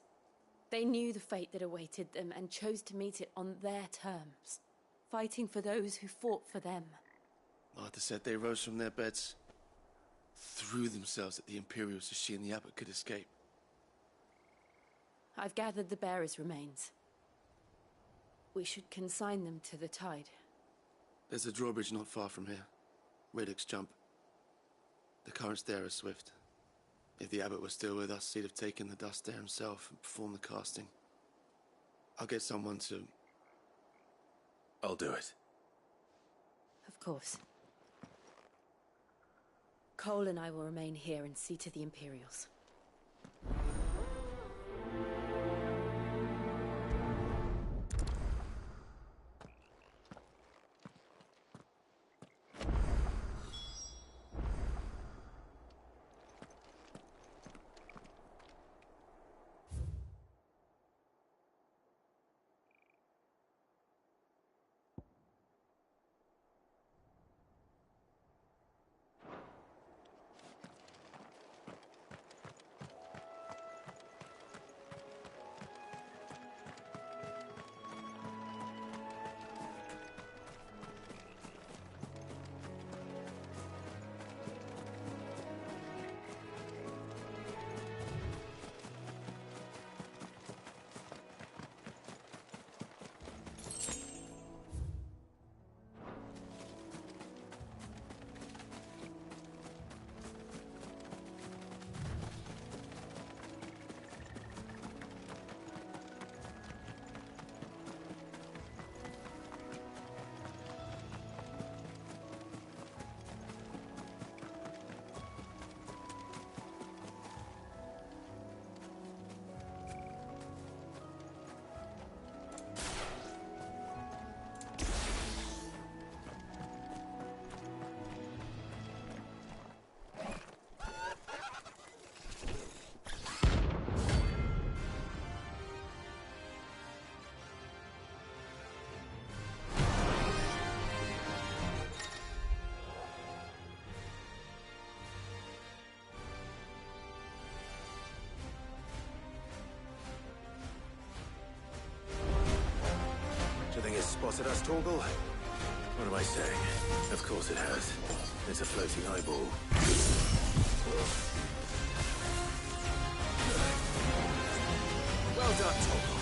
They knew the fate that awaited them and chose to meet it on their terms, fighting for those who fought for them. Martha said they rose from their beds, threw themselves at the Imperials so she and the abbot could escape. I've gathered the bearers' remains. We should consign them to the tide. There's a drawbridge not far from here. Radix jump. The currents there are swift. If the abbot was still with us, he'd have taken the dust there himself and performed the casting. I'll get someone to... I'll do it. Of course. Cole and I will remain here and see to the Imperials. Do you think it's spotted us, Torgal? What am I saying? Of course it has. It's a floating eyeball. Well done, Torgal.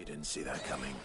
didn't see that coming.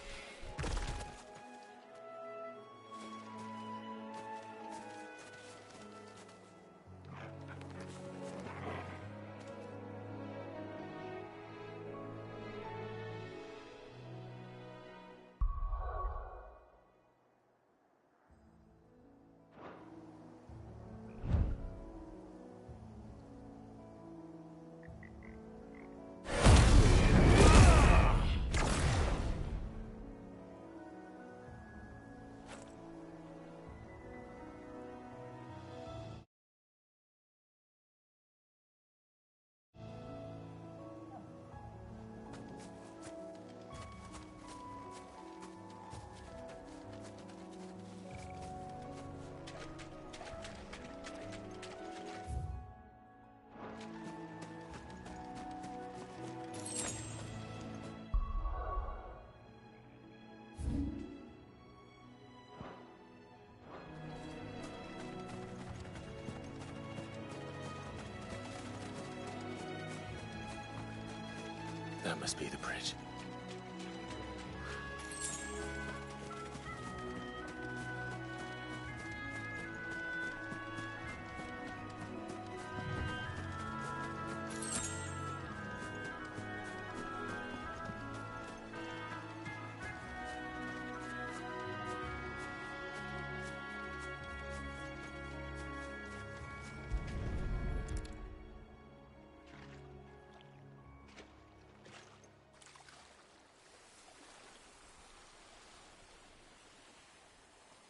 That must be the bridge.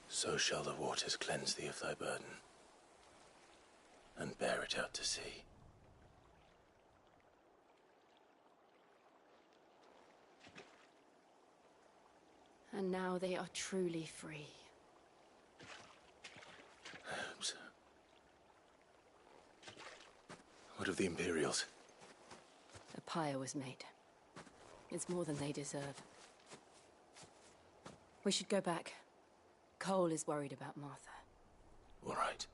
So shall the waters cleanse thee of thy burden, and bear it out to sea. And now they are truly free. I hope so. What of the Imperials? A pyre was made. It's more than they deserve. We should go back. Cole is worried about Martha. All right.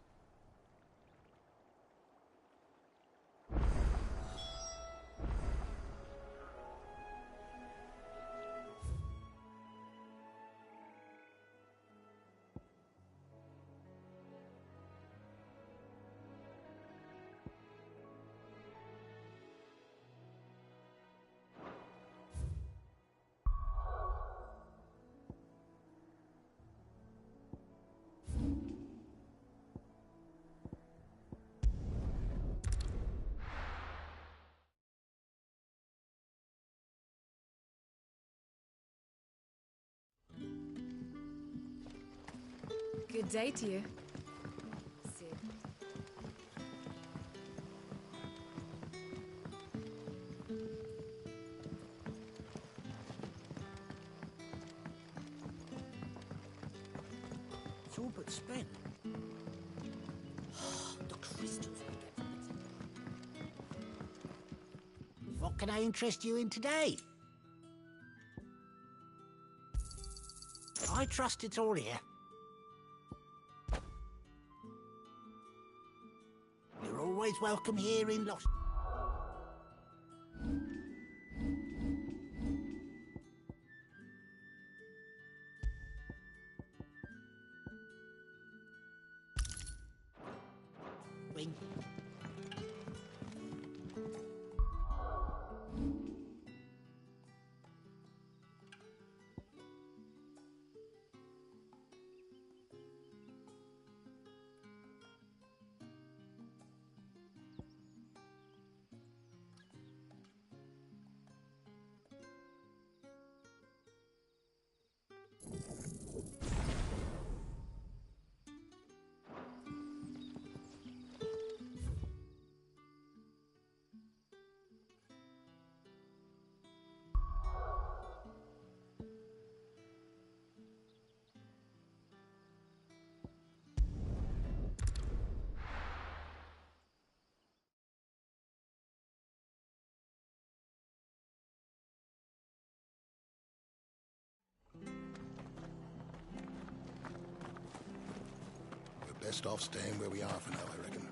Good day to you. Sid. It's all but spent. The crystals we get from it. What can I interest you in today? I trust it's all here. You're always welcome here in Lost. Wing. Best off staying where we are for now, I reckon.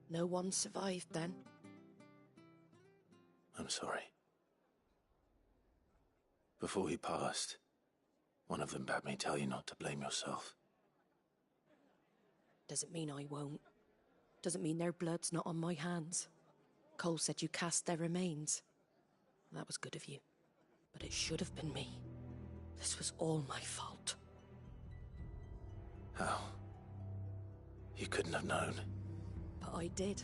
No one survived then. I'm sorry. Before he passed, one of them bade me tell you not to blame yourself. Doesn't mean I won't. Doesn't mean their blood's not on my hands. Cole said you cast their remains. That was good of you. But it should have been me. This was all my fault. How? You couldn't have known. But I did.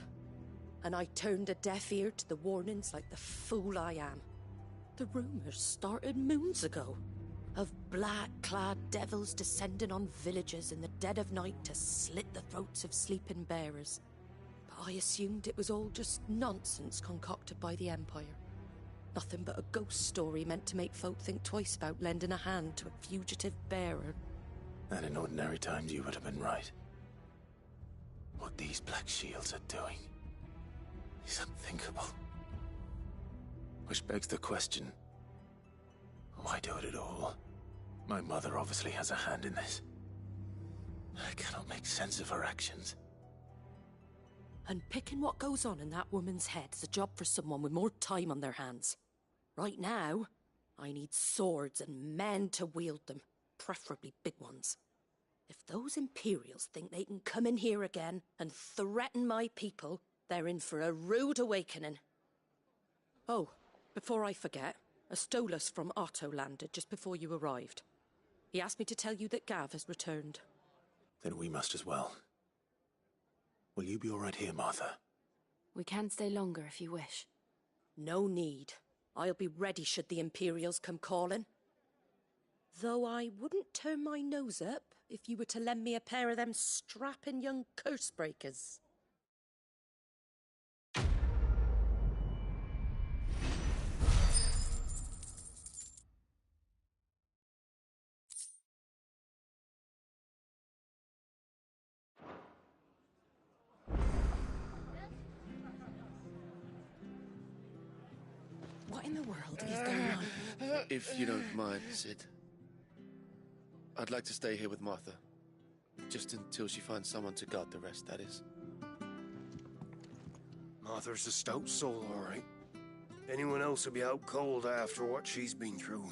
And I turned a deaf ear to the warnings like the fool I am. The rumours started moons ago. Of black-clad devils descending on villages in the dead of night to slit the throats of sleeping bearers. But I assumed it was all just nonsense concocted by the Empire. Nothing but a ghost story meant to make folk think twice about lending a hand to a fugitive bearer. And in ordinary times you would have been right. What these Black Shields are doing is unthinkable. Which begs the question, why do it at all? My mother obviously has a hand in this. I cannot make sense of her actions. And picking what goes on in that woman's head is a job for someone with more time on their hands. Right now, I need swords and men to wield them, preferably big ones. If those Imperials think they can come in here again and threaten my people, they're in for a rude awakening. Oh, before I forget, a Stolas from Otto landed just before you arrived. He asked me to tell you that Gav has returned. Then we must as well. Will you be all right here, Martha? We can stay longer if you wish. No need. I'll be ready should the Imperials come calling. Though I wouldn't turn my nose up if you were to lend me a pair of them strapping young curse breakers. What in the world is going on? If you don't mind, Sid. I'd like to stay here with Martha. Just until she finds someone to guard the rest, that is. Martha's a stout soul, all right. Anyone else would be out cold after what she's been through.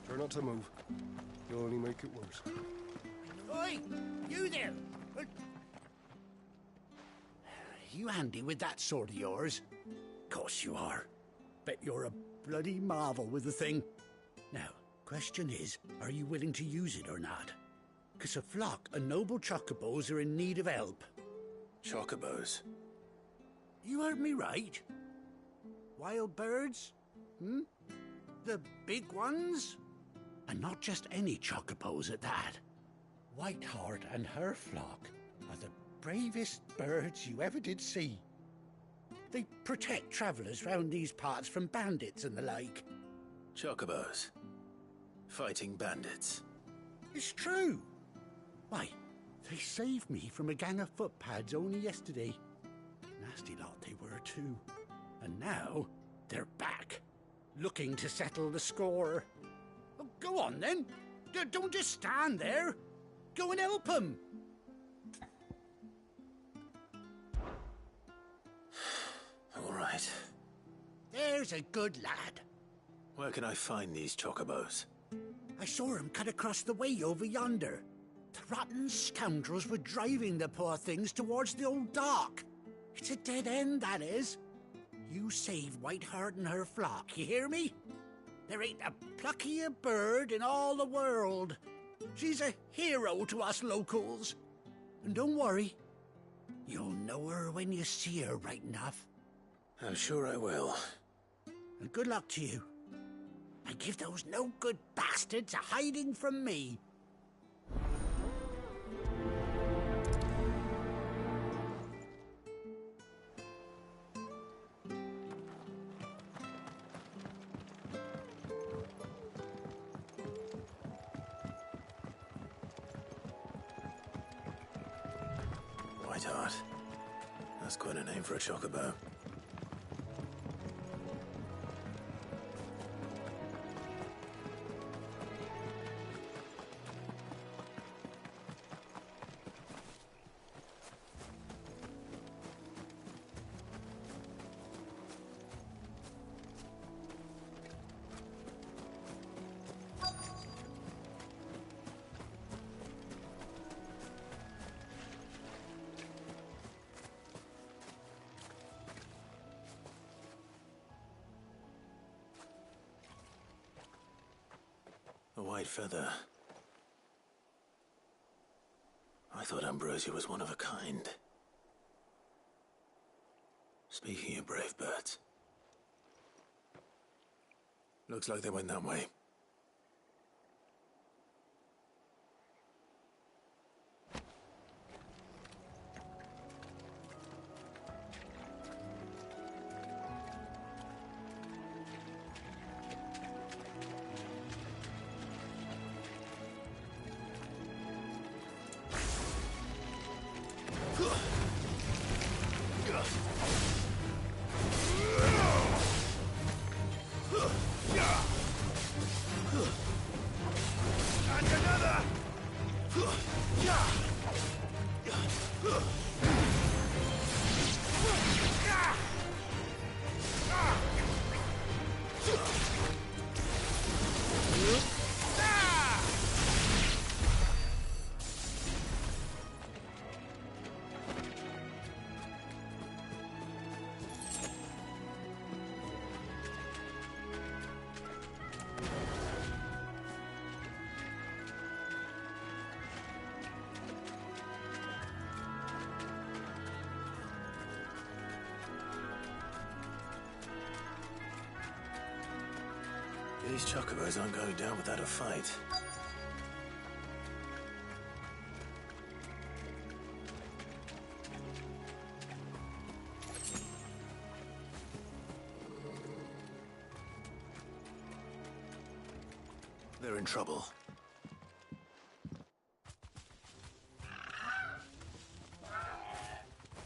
Try not to move. You'll only make it worse. Oi! You there! You handy with that sword of yours? Course you are. Bet you're a bloody marvel with the thing. Now, question is, are you willing to use it or not? 'Cause a flock of noble chocobos are in need of help. Chocobos? You heard me right. Wild birds? Hmm? The big ones? And not just any chocobos at that. Whiteheart and her flock are the bravest birds you ever did see. They protect travellers round these parts from bandits and the like. Chocobos? Fighting bandits? It's true. Why, they saved me from a gang of footpads only yesterday. Nasty lot they were too. And now they're back, looking to settle the score. Well, go on then. Don't just stand there. Go and help them. All right. There's a good lad. Where can I find these chocobos? I saw him cut across the way over yonder. The rotten scoundrels were driving the poor things towards the old dock. It's a dead end, that is. You save Whiteheart and her flock, you hear me? There ain't a pluckier bird in all the world. She's a hero to us locals. And don't worry, you'll know her when you see her right enough. I'm sure I will. And good luck to you. And give those no-good bastards a hiding from me. Whiteheart. That's quite a name for a chocobo. A white feather. I thought Ambrosia was one of a kind. Speaking of brave birds, looks like they went that way. These chocobos aren't going down without a fight. They're in trouble.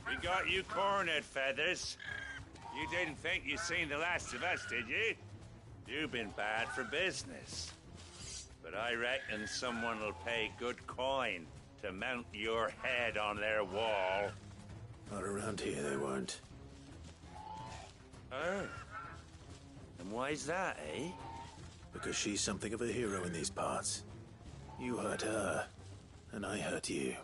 We got you cornered, Feathers. You didn't think you'd seen the last of us, did you? You've been bad for business. But I reckon someone will pay good coin to mount your head on their wall. Not around here, they won't. Oh? And why's that, eh? Because she's something of a hero in these parts. You hurt her, and I hurt you.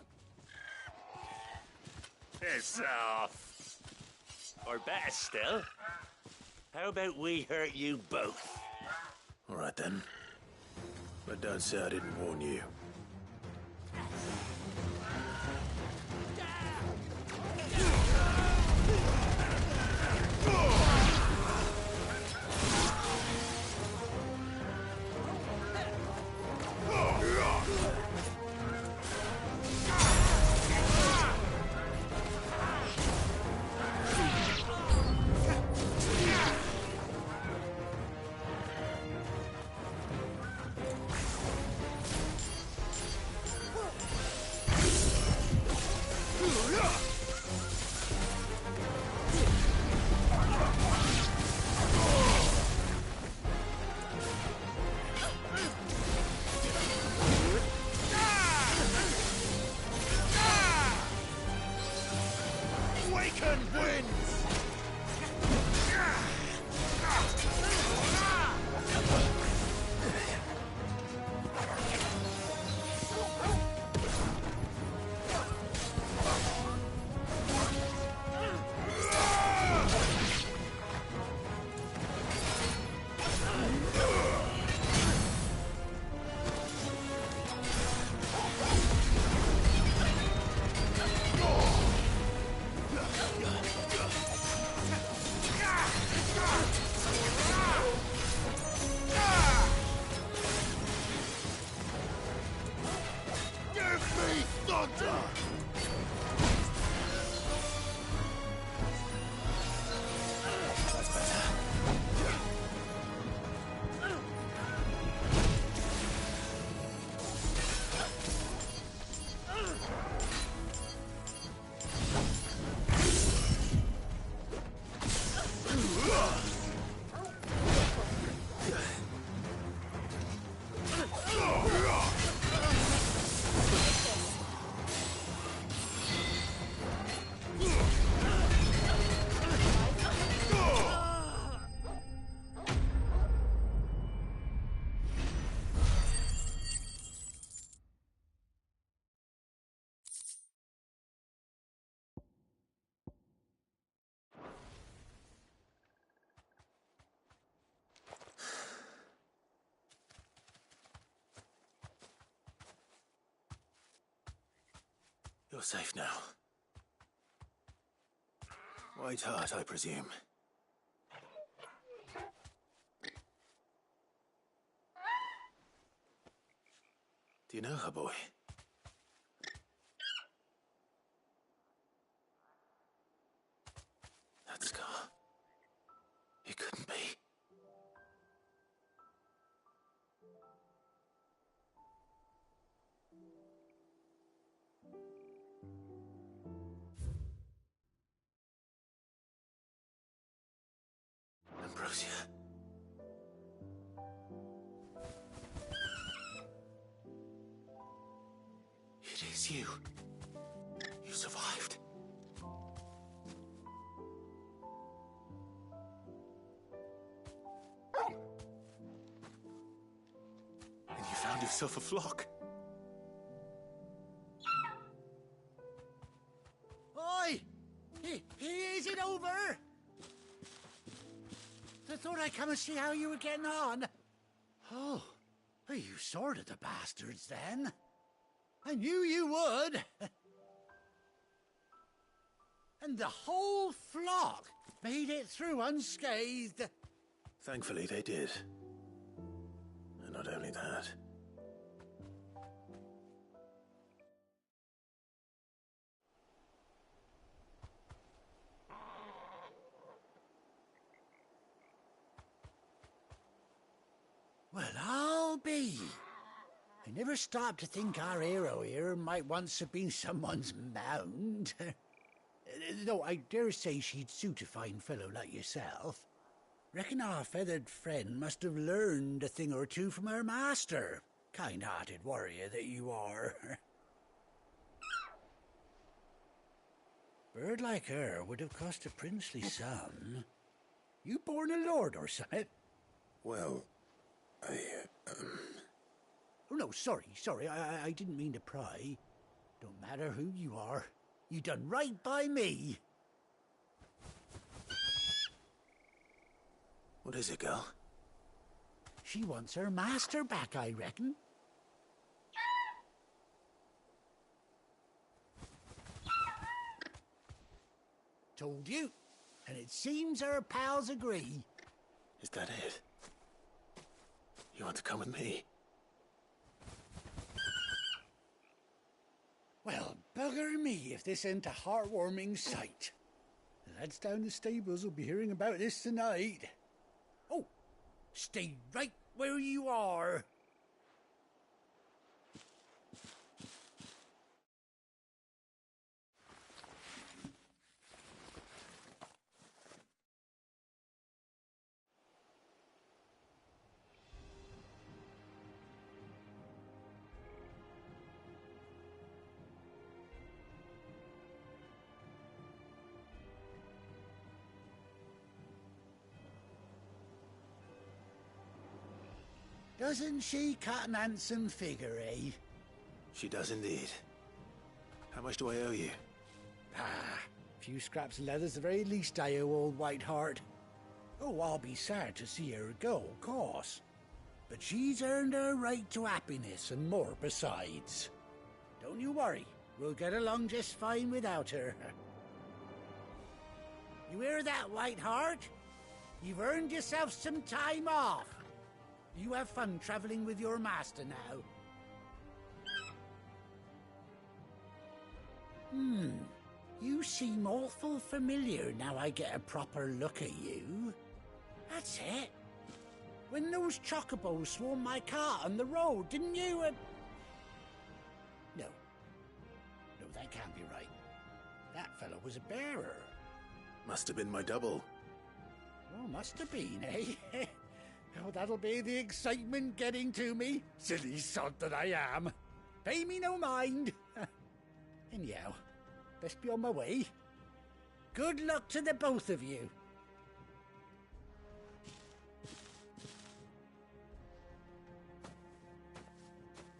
Piss off. Or better still, how about we hurt you both? All right, then. But don't say I didn't warn you. Doctor! That's better. You're safe now. White Hart, I presume. Do you know her, boy? That scar. It couldn't be. Ambrosia. It is you. You survived. And you found yourself a flock. Oi! Is it over? I thought I'd come and see how you were getting on. Oh, you sorted the bastards then. I knew you would. And the whole flock made it through unscathed. Thankfully, they did. And not only that. Well, I'll be. I never stopped to think our hero here might once have been someone's mount. Though I dare say she'd suit a fine fellow like yourself. Reckon our feathered friend must have learned a thing or two from her master. Kind-hearted warrior that you are. Bird like her would have cost a princely sum. You born a lord or something? Well, Oh, no, sorry. I didn't mean to pry. Don't matter who you are. You done right by me. What is it, girl? She wants her master back, I reckon. Told you. And it seems her pals agree. Is that it? You want to come with me? Well, bugger me if this ain't a heartwarming sight. The lads down the stables will be hearing about this tonight. Oh, stay right where you are. Doesn't she cut an handsome figure, eh? She does indeed. How much do I owe you? A few scraps of leather's the very least I owe old White Hart. Oh, I'll be sad to see her go, of course. But she's earned her right to happiness and more besides. Don't you worry, we'll get along just fine without her. You hear that, White Hart? You've earned yourself some time off. You have fun traveling with your master now. You seem awful familiar now I get a proper look at you. That's it. When those chocobos swarmed my car on the road, didn't you? No. No, that can't be right. That fellow was a bearer. Must have been my double. Oh, must have been, eh? Oh, that'll be the excitement getting to me. Silly sod that I am. Pay me no mind. Anyhow, best be on my way. Good luck to the both of you.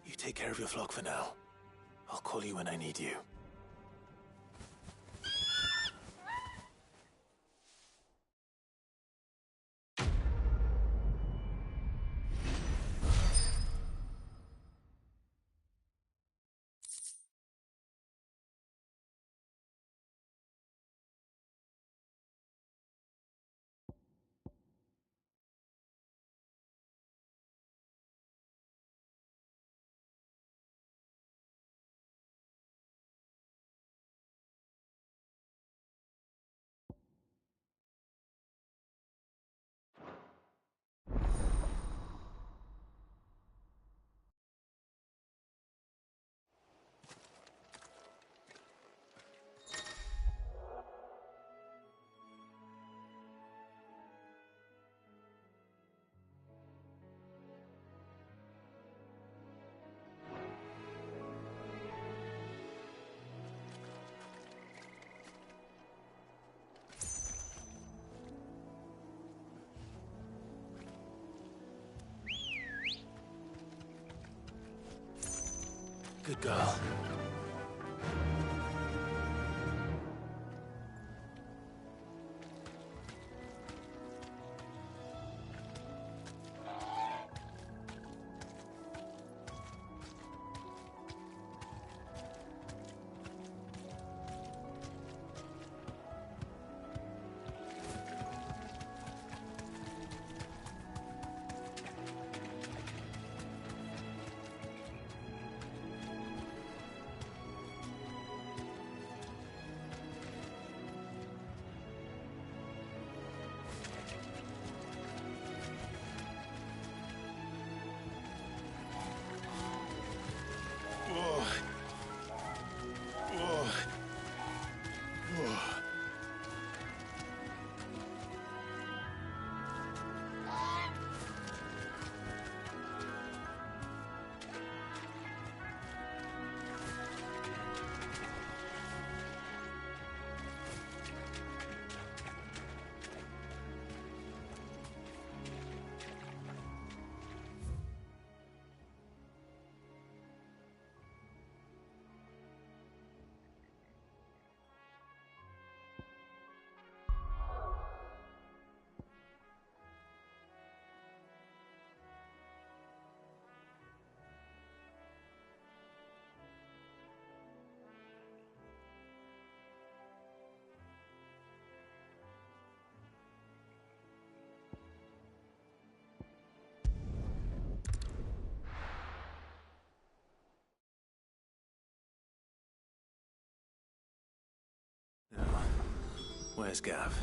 You take care of your flock for now. I'll call you when I need you. Good girl. Where's Gav?